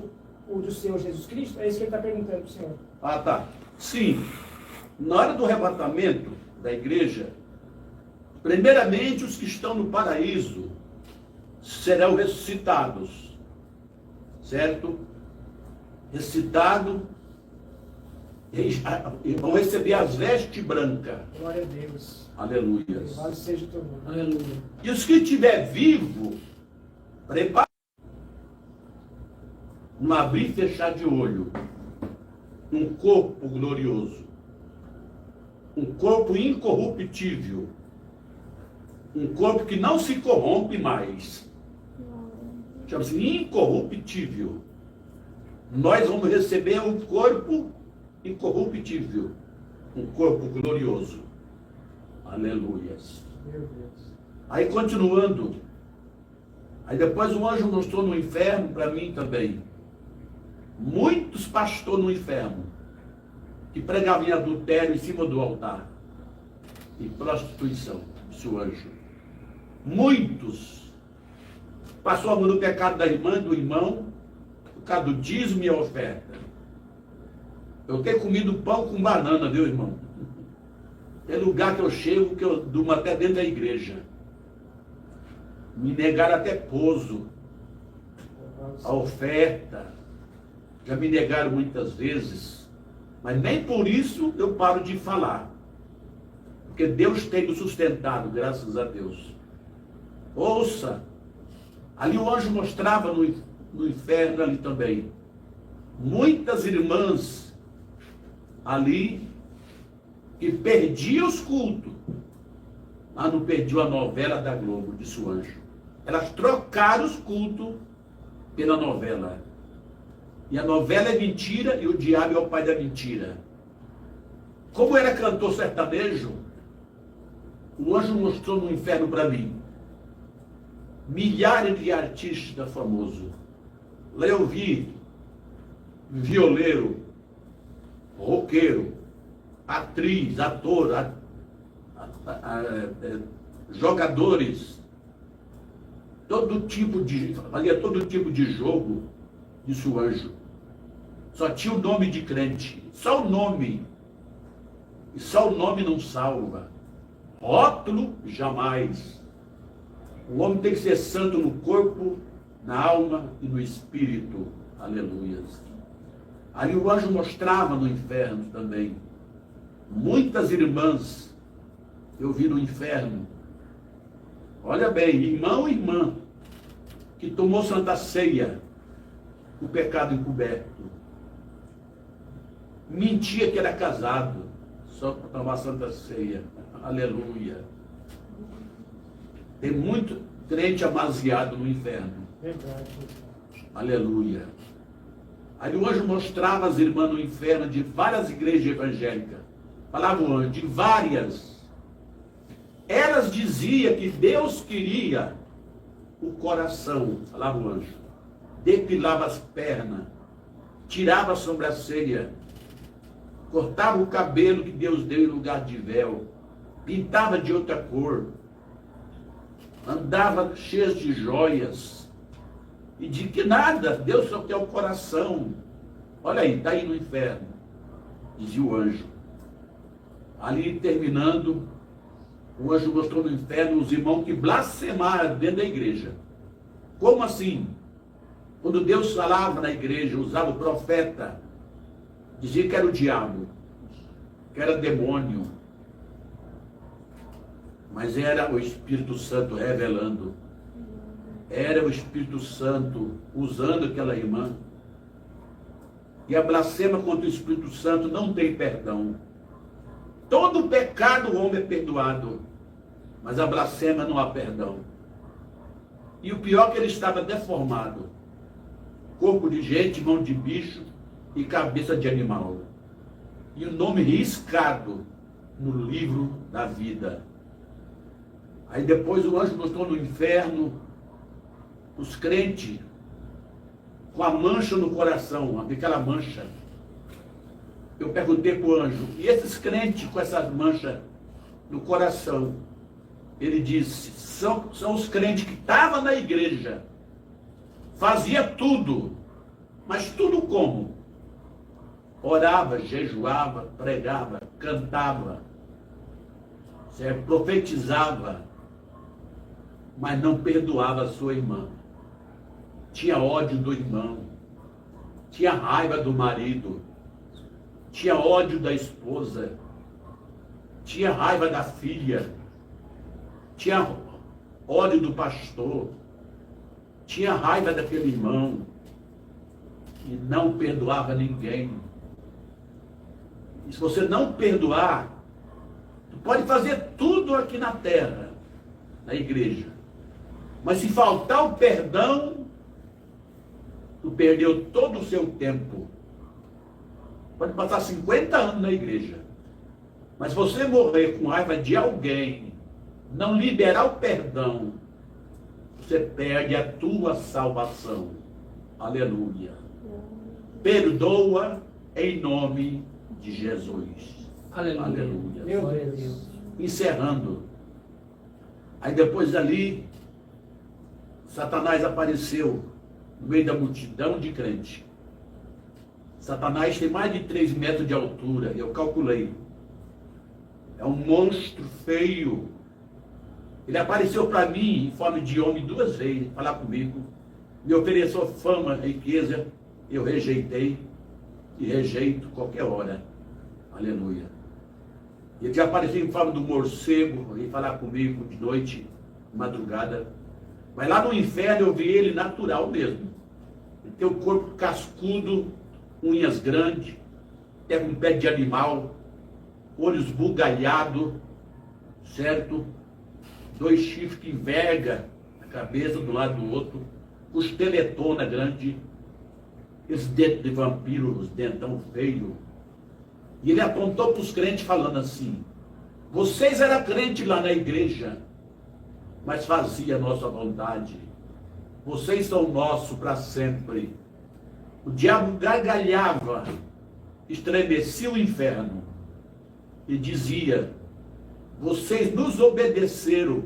S2: ao do Senhor Jesus Cristo? É isso que ele está perguntando para o senhor.
S1: Ah, tá. Sim. Na hora do arrebatamento da igreja, primeiramente os que estão no paraíso serão ressuscitados, certo? Ressuscitados e vão receber as vestes brancas.
S2: Glória a Deus.
S1: Aleluia.
S2: Louvado seja o teu nome.
S3: Aleluia.
S1: E os que estiver vivo, prepare um abrir e fechar de olho, um corpo glorioso, um corpo incorruptível, um corpo que não se corrompe mais, chama-se incorruptível. Nós vamos receber um corpo incorruptível, um corpo glorioso. Aleluias.
S2: Meu Deus.
S1: Aí continuando, aí depois o anjo mostrou no inferno para mim também, muitos pastores no inferno, que pregavam em adultério em cima do altar, e prostituição, disse o anjo. Muitos. Passou a mão no pecado da irmã, do irmão, por causa do dízimo e a oferta. Eu tenho comido pão com banana, viu, irmão? Tem lugar que eu chego, que eu durmo até dentro da igreja. Me negaram até pouso, a oferta. Já me negaram muitas vezes, mas nem por isso eu paro de falar. Porque Deus tem me sustentado, graças a Deus. Ouça, ali o anjo mostrava no inferno ali também. Muitas irmãs ali que perdiam os cultos, mas não perdiam a novela da Globo, disse o anjo. Elas trocaram os cultos pela novela. E a novela é mentira e o diabo é o pai da mentira. Como era cantor sertanejo, o anjo mostrou no inferno para mim milhares de artistas famosos. Lá eu vi violeiro, roqueiro, atriz, ator, jogadores, fazia todo tipo de jogo, disse o anjo. Só tinha o nome de crente. Só o nome. E só o nome não salva. Rótulo, jamais. O homem tem que ser santo no corpo, na alma e no espírito. Aleluias. Ali o anjo mostrava no inferno também. Muitas irmãs eu vi no inferno. Olha bem, irmão e irmã que tomou Santa Ceia, o pecado encoberto. Mentia que era casado, só para tomar Santa Ceia. Aleluia. Tem muito crente amaziado no inferno.
S2: Verdade.
S1: Aleluia. Aí o anjo mostrava as irmãs no inferno de várias igrejas evangélicas. Falava o anjo, de várias. Elas diziam que Deus queria o coração, falava o anjo. Depilava as pernas, tirava a sobrancelha, cortava o cabelo que Deus deu em lugar de véu, pintava de outra cor, andava cheio de joias, e de que nada, Deus só quer o coração. Olha aí, está aí no inferno, dizia o anjo. Ali terminando, o anjo mostrou no inferno os irmãos que blasfemaram dentro da igreja. Como assim? Quando Deus falava na igreja, usava o profeta, dizia que era o diabo, que era demônio. Mas era o Espírito Santo revelando. Era o Espírito Santo usando aquela irmã. E a blasfema contra o Espírito Santo não tem perdão. Todo pecado o homem é perdoado, mas a blasfema não há perdão. E o pior é que ele estava deformado. Corpo de gente, mão de bicho e cabeça de animal. E o nome riscado no livro da vida. Aí depois o anjo mostrou no inferno os crentes com a mancha no coração, aquela mancha. Eu perguntei para o anjo, e esses crentes com essas manchas no coração? Ele disse, são os crentes que estavam na igreja, fazia tudo, mas tudo como? Orava, jejuava, pregava, cantava, profetizava, mas não perdoava a sua irmã. Tinha ódio do irmão, tinha raiva do marido, tinha ódio da esposa, tinha raiva da filha, tinha ódio do pastor, tinha raiva daquele irmão e não perdoava ninguém. E se você não perdoar, tu pode fazer tudo aqui na terra, na igreja, mas se faltar o perdão, tu perdeu todo o seu tempo. Pode passar 50 anos na igreja, mas se você morrer com raiva de alguém, não liberar o perdão, você perde a tua salvação. Aleluia. Perdoa em nome de Jesus.
S3: Aleluia.
S1: Aleluia.
S2: Meu
S3: Glória a
S2: Deus.
S3: Deus.
S1: Encerrando. Aí depois dali, Satanás apareceu no meio da multidão de crentes. Satanás tem mais de 3 metros de altura, eu calculei. É um monstro feio. Ele apareceu para mim em forma de homem 2 vezes, falar comigo. Me ofereceu fama, riqueza, eu rejeitei e rejeito qualquer hora. Aleluia. Ele já apareceu em forma do morcego e falar comigo de noite, de madrugada. Mas lá no inferno eu vi ele natural mesmo. Ele tem o corpo cascudo, unhas grandes, tem um pé de animal, olhos bugalhados, certo? 2 chifres que enverga a cabeça do lado do outro, costeletona grande, esse dente de vampiro, os dentão feio. E ele apontou para os crentes falando assim, vocês eram crentes lá na igreja, mas fazia a nossa vontade. Vocês são nossos para sempre. O diabo gargalhava, estremecia o inferno e dizia, vocês nos obedeceram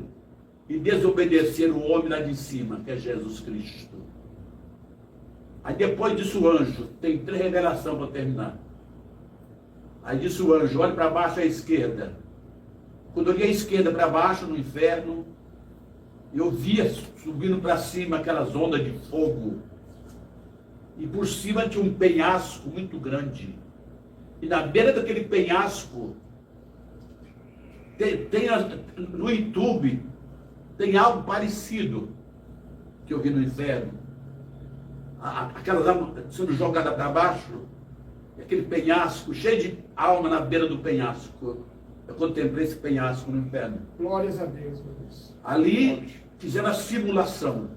S1: e desobedeceram o homem lá de cima, que é Jesus Cristo. Aí depois disse o anjo, tem 3 revelações para terminar. Aí disse o anjo, olhe para baixo à esquerda. Quando eu olhei à esquerda para baixo no inferno, eu via subindo para cima aquelas ondas de fogo. E por cima tinha um penhasco muito grande. E na beira daquele penhasco, no YouTube, tem algo parecido que eu vi no inferno. Aquelas almas sendo jogadas para baixo, aquele penhasco, cheio de alma na beira do penhasco. Eu contemplei esse penhasco no inferno.
S2: Glórias a Deus, meu Deus.
S1: Ali fizeram a simulação.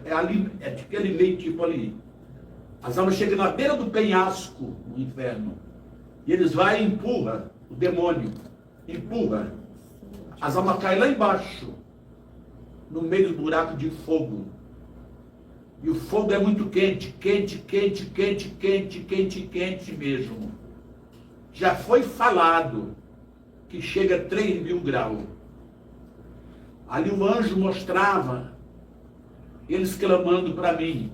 S1: É aquele meio tipo ali. As almas chegam na beira do penhasco no inferno. E eles vão e empurram o demônio. Empurra. As almas caem lá embaixo, no meio do buraco de fogo. E o fogo é muito quente, quente mesmo. Já foi falado que chega a 3.000 graus. Ali o anjo mostrava, eles clamando para mim,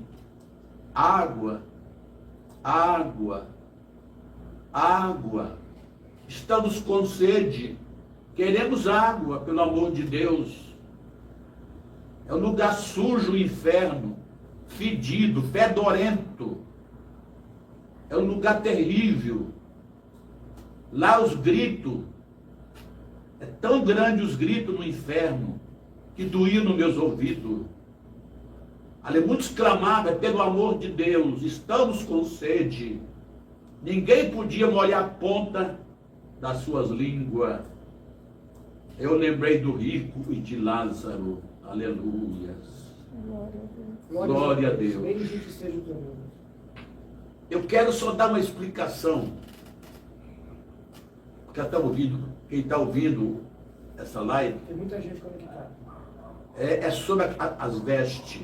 S1: água, água, água. Estamos com sede, queremos água, pelo amor de Deus. É um lugar sujo, o inferno, fedido, fedorento. É um lugar terrível. Lá os gritos, é tão grande os gritos no inferno, que doíam nos meus ouvidos. Ali muitos clamavam, pelo amor de Deus, estamos com sede. Ninguém podia molhar a ponta das suas línguas. Eu lembrei do rico e de Lázaro. Aleluia. Glória a Deus.
S2: Bendito seja o teu nome.
S1: Eu quero só dar uma explicação. Quem está ouvindo essa live,
S2: Tem muita gente conectada.
S1: é sobre as vestes.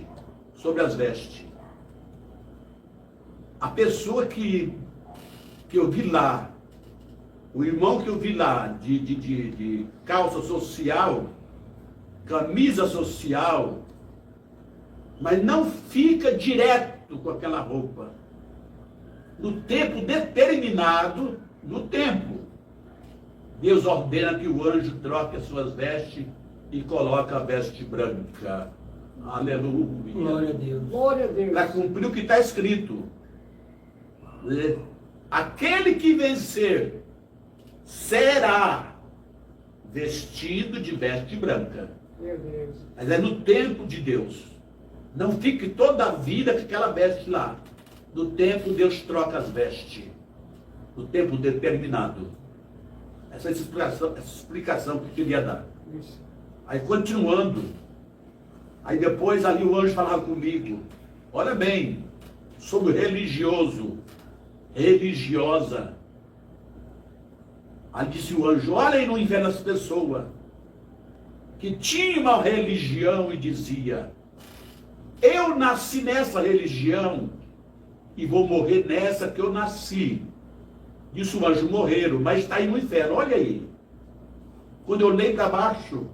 S1: Sobre as vestes. A pessoa que eu vi lá, o irmão que eu vi lá, de calça social, camisa social, mas não fica direto com aquela roupa. No tempo determinado, Deus ordena que o anjo troque as suas vestes e coloque a veste branca. Aleluia.
S3: Glória a Deus.
S2: Glória a Deus.
S1: Para cumprir o que está escrito. Aquele que vencer será vestido de veste branca.
S2: Meu Deus.
S1: Mas é no tempo de Deus. Não fique toda a vida com aquela veste lá. No tempo Deus troca as vestes. No tempo determinado. Essa explicação que eu queria dar.
S2: Isso.
S1: Aí continuando. Aí depois ali o anjo falava comigo. Olha bem, sobre o religioso, religiosa. Aí disse o anjo, olha aí no inferno as pessoas que tinham uma religião e dizia, eu nasci nessa religião e vou morrer nessa que eu nasci. Disse o anjo, morreram, mas está aí no inferno, olha aí. Quando eu olhei para baixo,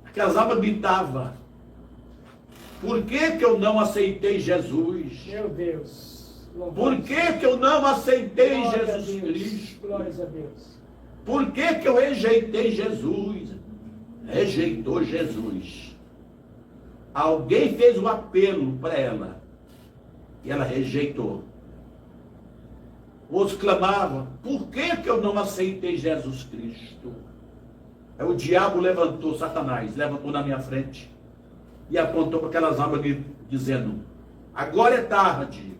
S1: aquelas almas gritavam, por que eu não aceitei Jesus?
S2: Meu Deus.
S1: Por que eu não aceitei
S2: Glória a
S1: Jesus
S2: Deus.
S1: Cristo?
S2: Glórias a Deus.
S1: Por que eu rejeitei Jesus? Rejeitou Jesus. Alguém fez um apelo para ela e ela rejeitou. Outros clamavam, por que eu não aceitei Jesus Cristo? Aí o diabo levantou, Satanás, levantou na minha frente e apontou para aquelas almas dizendo, agora é tarde,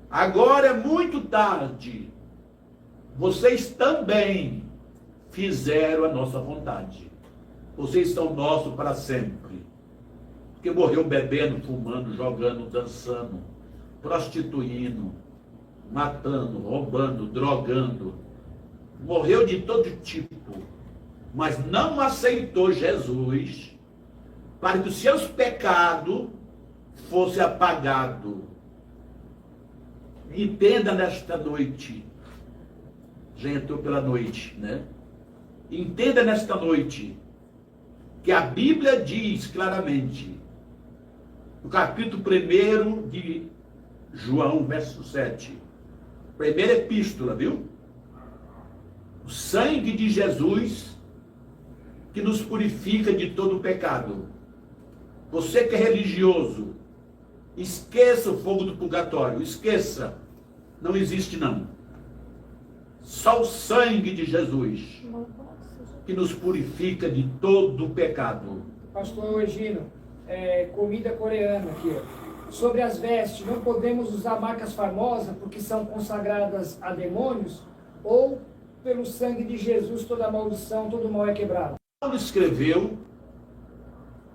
S1: agora é muito tarde, vocês também fizeram a nossa vontade, vocês são nossos para sempre, porque morreu bebendo, fumando, jogando, dançando, prostituindo, matando, roubando, drogando, morreu de todo tipo, mas não aceitou Jesus para que os seus pecados fossem apagados. Entenda nesta noite, já entrou pela noite, né? Entenda nesta noite que a Bíblia diz claramente, no capítulo 1 João, verso 7. Primeira epístola, viu? O sangue de Jesus que nos purifica de todo o pecado. Você que é religioso, esqueça o fogo do purgatório, esqueça. Não existe não. Só o sangue de Jesus que nos purifica de todo o pecado.
S2: Pastor Egino, comida coreana aqui, ó. Sobre as vestes, não podemos usar marcas famosas porque são consagradas a demônios, ou pelo sangue de Jesus toda maldição, todo mal é quebrado?
S1: Paulo escreveu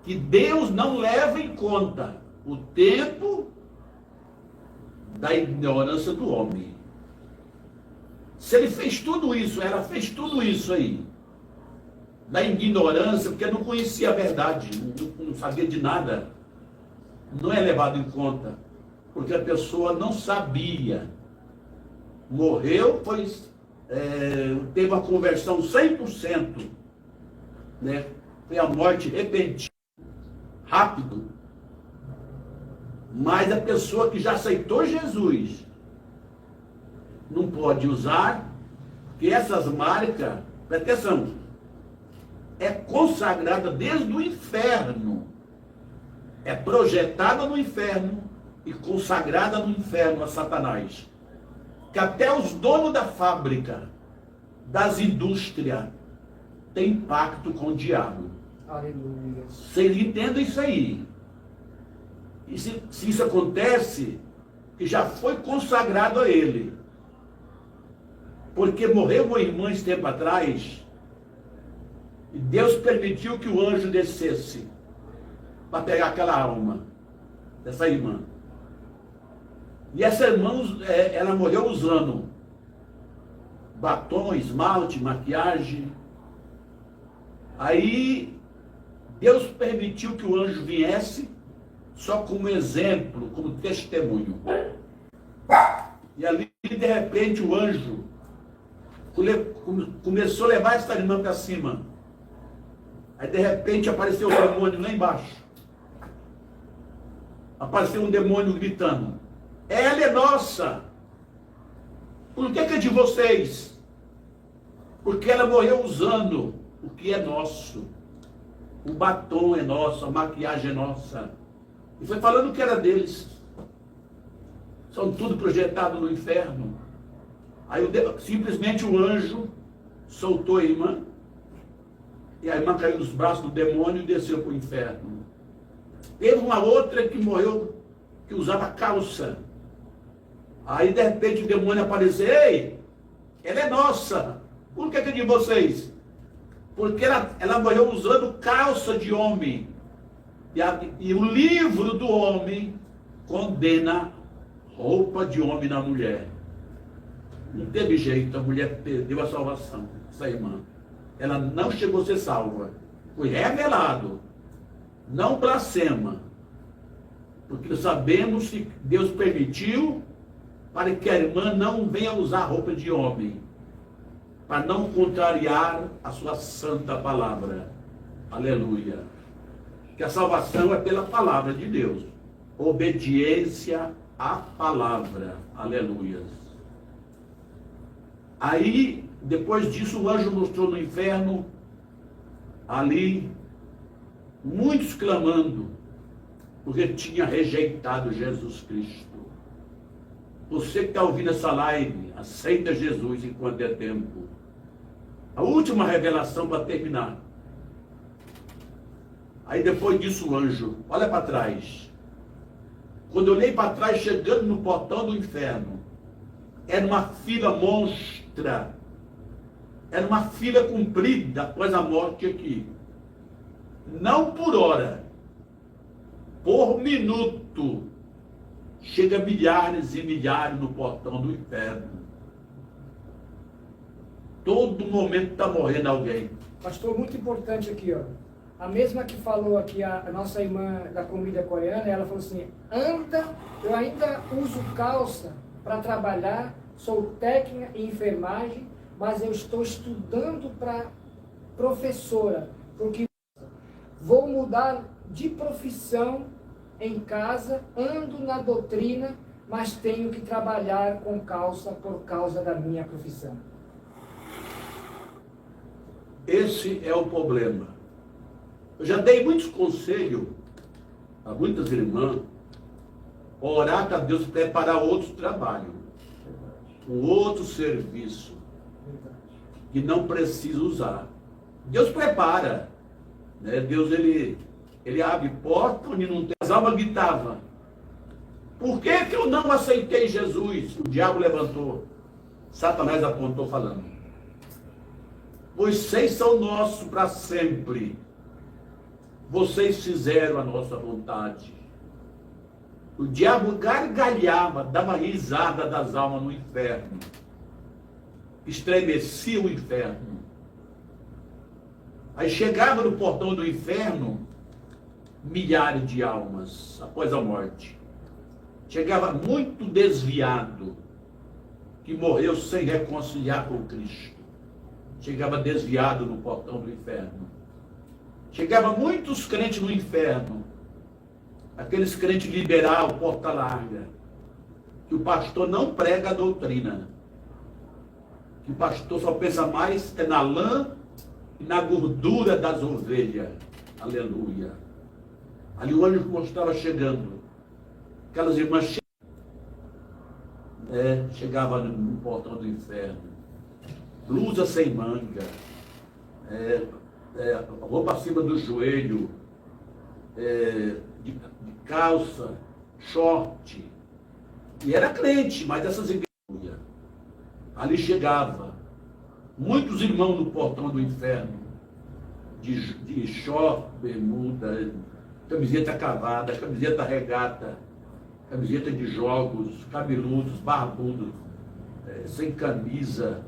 S1: que Deus não leva em conta o tempo da ignorância do homem. Se ele fez tudo isso, ela fez tudo isso aí, da ignorância, porque não conhecia a verdade, não sabia de nada, não é levado em conta, porque a pessoa não sabia. Morreu, teve uma conversão 100%, né? Foi a morte repentina, rápido. Mas a pessoa que já aceitou Jesus não pode usar, porque essas marcas, presta atenção, é consagrada desde o inferno. É projetada no inferno e consagrada no inferno a Satanás. Que até os donos da fábrica, das indústrias, têm pacto com o diabo.
S2: Aleluia.
S1: Vocês entendem isso aí? E se isso acontece, que já foi consagrado a ele. Porque morreu uma irmã esse tempo atrás, e Deus permitiu que o anjo descesse para pegar aquela alma dessa irmã. E essa irmã, ela morreu usando batom, esmalte, maquiagem. Aí Deus permitiu que o anjo viesse só como exemplo, como testemunho. E ali, de repente, o anjo começou a levar essa irmã para cima. Aí, de repente, apareceu o demônio lá embaixo. Apareceu um demônio gritando: ela é nossa. Por que é de vocês? Porque ela morreu usando o que é nosso. O batom é nosso, a maquiagem é nossa. E foi falando que era deles. São tudo projetado no inferno. Aí simplesmente o anjo soltou a irmã. E a irmã caiu nos braços do demônio e desceu para o inferno. Teve uma outra que morreu, que usava calça. Aí de repente o demônio apareceu: ei, ela é nossa. Por que é de vocês? Porque ela morreu usando calça de homem. E o livro do homem condena roupa de homem na mulher. Não teve jeito, a mulher perdeu a salvação, essa irmã. Ela não chegou a ser salva. Foi revelado. Não blasfema. Porque sabemos que Deus permitiu para que a irmã não venha usar roupa de homem, para não contrariar a sua santa palavra. Aleluia. Que a salvação é pela palavra de Deus. Obediência à palavra. Aleluia. Aí, depois disso, o anjo mostrou no inferno, ali, muitos clamando, porque tinha rejeitado Jesus Cristo. Você que está ouvindo essa live, aceita Jesus enquanto é tempo. A última revelação para terminar. Aí depois disso o anjo, olha para trás. Quando eu olhei para trás, chegando no portão do inferno, era uma fila monstra. Era uma fila comprida após a morte aqui. Não por hora, por minuto. Chega milhares e milhares no portão do inferno. Todo momento está morrendo alguém.
S2: Pastor, muito importante aqui, ó. A mesma que falou aqui, a nossa irmã da comida coreana, ela falou assim: eu ainda uso calça para trabalhar, sou técnica em enfermagem, mas eu estou estudando para professora, porque vou mudar de profissão em casa, ando na doutrina, mas tenho que trabalhar com calça por causa da minha profissão.
S1: Esse é o problema. Eu já dei muitos conselhos a muitas irmãs, orar para Deus preparar outro trabalho, um outro serviço, que não precisa usar. Deus prepara, né? Deus, ele abre porta onde não tem. As almas gritavam: por que que eu não aceitei Jesus? O diabo levantou, Satanás apontou falando: vocês são nossos para sempre. Vocês fizeram a nossa vontade. O diabo gargalhava, dava risada das almas no inferno. Estremecia o inferno. Aí chegava no portão do inferno milhares de almas após a morte. Chegava muito desviado, que morreu sem reconciliar com Cristo. Chegava desviado no portão do inferno. Chegava muitos crentes no inferno, aqueles crentes liberal, porta larga, que o pastor não prega a doutrina, que o pastor só pensa mais na lã e na gordura das ovelhas. Aleluia. Ali o anjo estava chegando, aquelas irmãs chegavam no portão do inferno, blusa sem manga, roupa acima do joelho, de calça, short. E era crente, mas essas igrejas. Ali chegava muitos irmãos no portão do inferno, de short, bermuda, camiseta cavada, camiseta regata, camiseta de jogos, cabeludos, barbudos, sem camisa.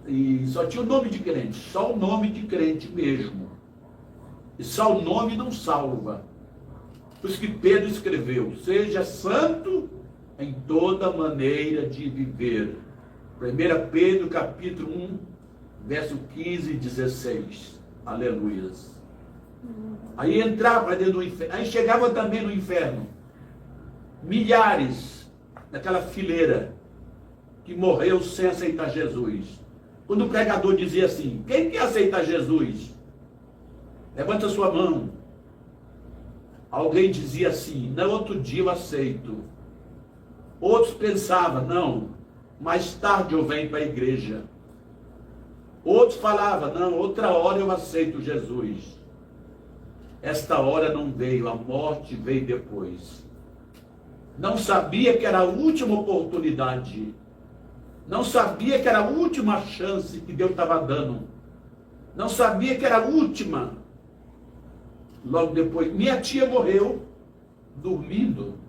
S1: E só tinha o nome de crente, só o nome de crente mesmo. E só o nome não salva. Por isso que Pedro escreveu: seja santo em toda maneira de viver. 1 Pedro capítulo 1, verso 15 e 16. Aleluias. Aí entrava dentro do inferno, aí chegava também no inferno milhares naquela fileira que morreu sem aceitar Jesus. Quando o pregador dizia assim: quem quer aceitar Jesus? Levanta sua mão. Alguém dizia assim: no outro dia eu aceito. Outros pensavam: não, mais tarde eu venho para a igreja. Outros falavam: não, outra hora eu aceito Jesus. Esta hora não veio, a morte veio depois. Não sabia que era a última oportunidade. Não sabia que era a última chance que Deus estava dando. Não sabia que era a última. Logo depois, minha tia morreu dormindo.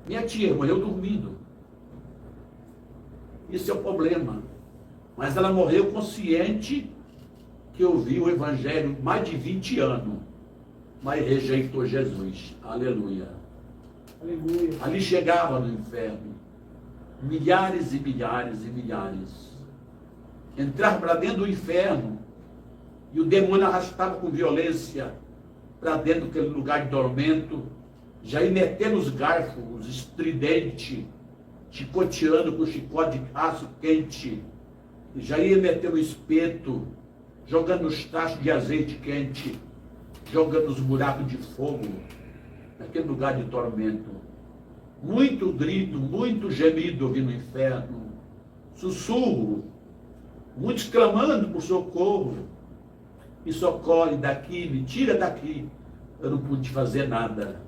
S1: Minha tia morreu dormindo. Esse é o problema. Mas ela morreu consciente que ouviu o evangelho mais de 20 anos, mas rejeitou Jesus. Aleluia.
S2: Aleluia.
S1: Ali chegava no inferno milhares e milhares e milhares. Entrava para dentro do inferno e o demônio arrastava com violência para dentro daquele lugar de tormento, já ia metendo os garfos, os estridentes, chicoteando com chicote de aço quente, já ia metendo o espeto, jogando os tachos de azeite quente, jogando os buracos de fogo naquele lugar de tormento. Muito grito, muito gemido ouvi no inferno, sussurro, muitos clamando por socorro. Me socorre daqui, me tira daqui. Eu não pude fazer nada.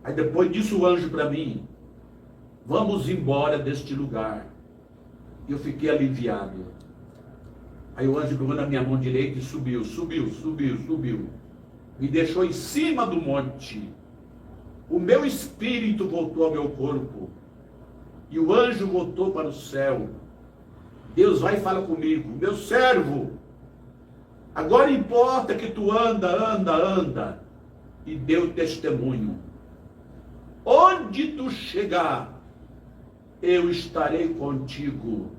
S1: Aí depois disse o anjo para mim: vamos embora deste lugar. E eu fiquei aliviado. Aí o anjo pegou na minha mão direita e subiu. Me deixou em cima do monte. O meu espírito voltou ao meu corpo. E o anjo voltou para o céu. Deus vai e fala comigo: meu servo, agora importa que tu anda. E deu testemunho. Onde tu chegar, eu estarei contigo.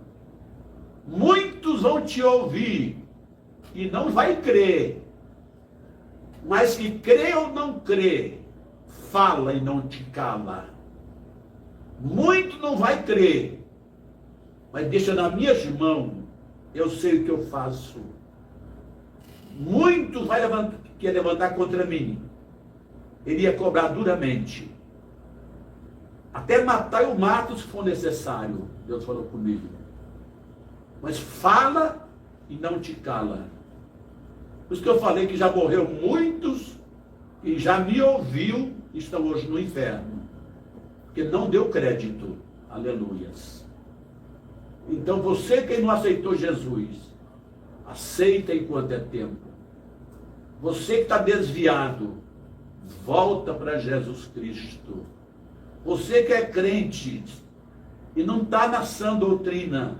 S1: Muitos vão te ouvir e não vai crer. Mas que crê ou não crê, fala e não te cala. Muito não vai crer, mas deixa nas minhas mãos, eu sei o que eu faço. Muito vai querer levantar contra mim, ele ia cobrar duramente. Até matar eu mato se for necessário, Deus falou comigo. Mas fala e não te cala. Por isso que eu falei que já morreu muitos e já me ouviu e estão hoje no inferno. Porque não deu crédito. Aleluias. Então você que não aceitou Jesus, aceita enquanto é tempo. Você que está desviado, volta para Jesus Cristo. Você que é crente e não está na sã doutrina,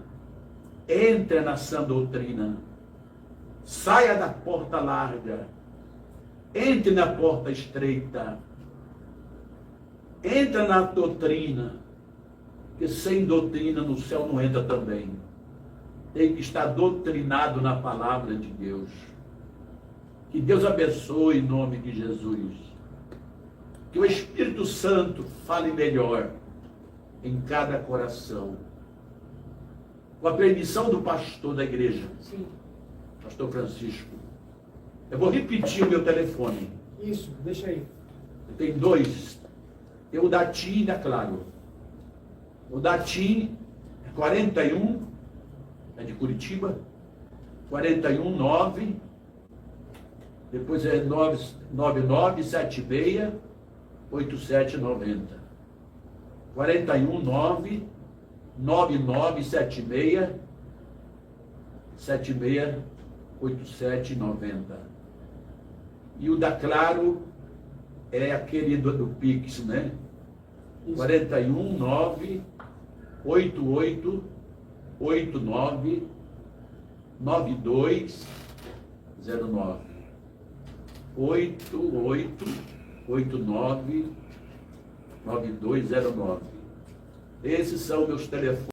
S1: entra na sã doutrina. Saia da porta larga. Entre na porta estreita. Entra na doutrina. Porque sem doutrina no céu não entra também. Tem que estar doutrinado na palavra de Deus. Que Deus abençoe em nome de Jesus. Que o Espírito Santo fale melhor em cada coração. Com a permissão do pastor da igreja,
S2: Sim.
S1: pastor Francisco, eu vou repetir o meu telefone.
S2: Isso, deixa aí.
S1: Tem dois. Tem o da TIM e da Claro. O da TIM é 41, é de Curitiba, 419, depois é 99976 8790. 419 9976 8790. E o da Claro é aquele do Pix, né? 419 88 89 9209. 88 89 9209. Esses são meus telefones.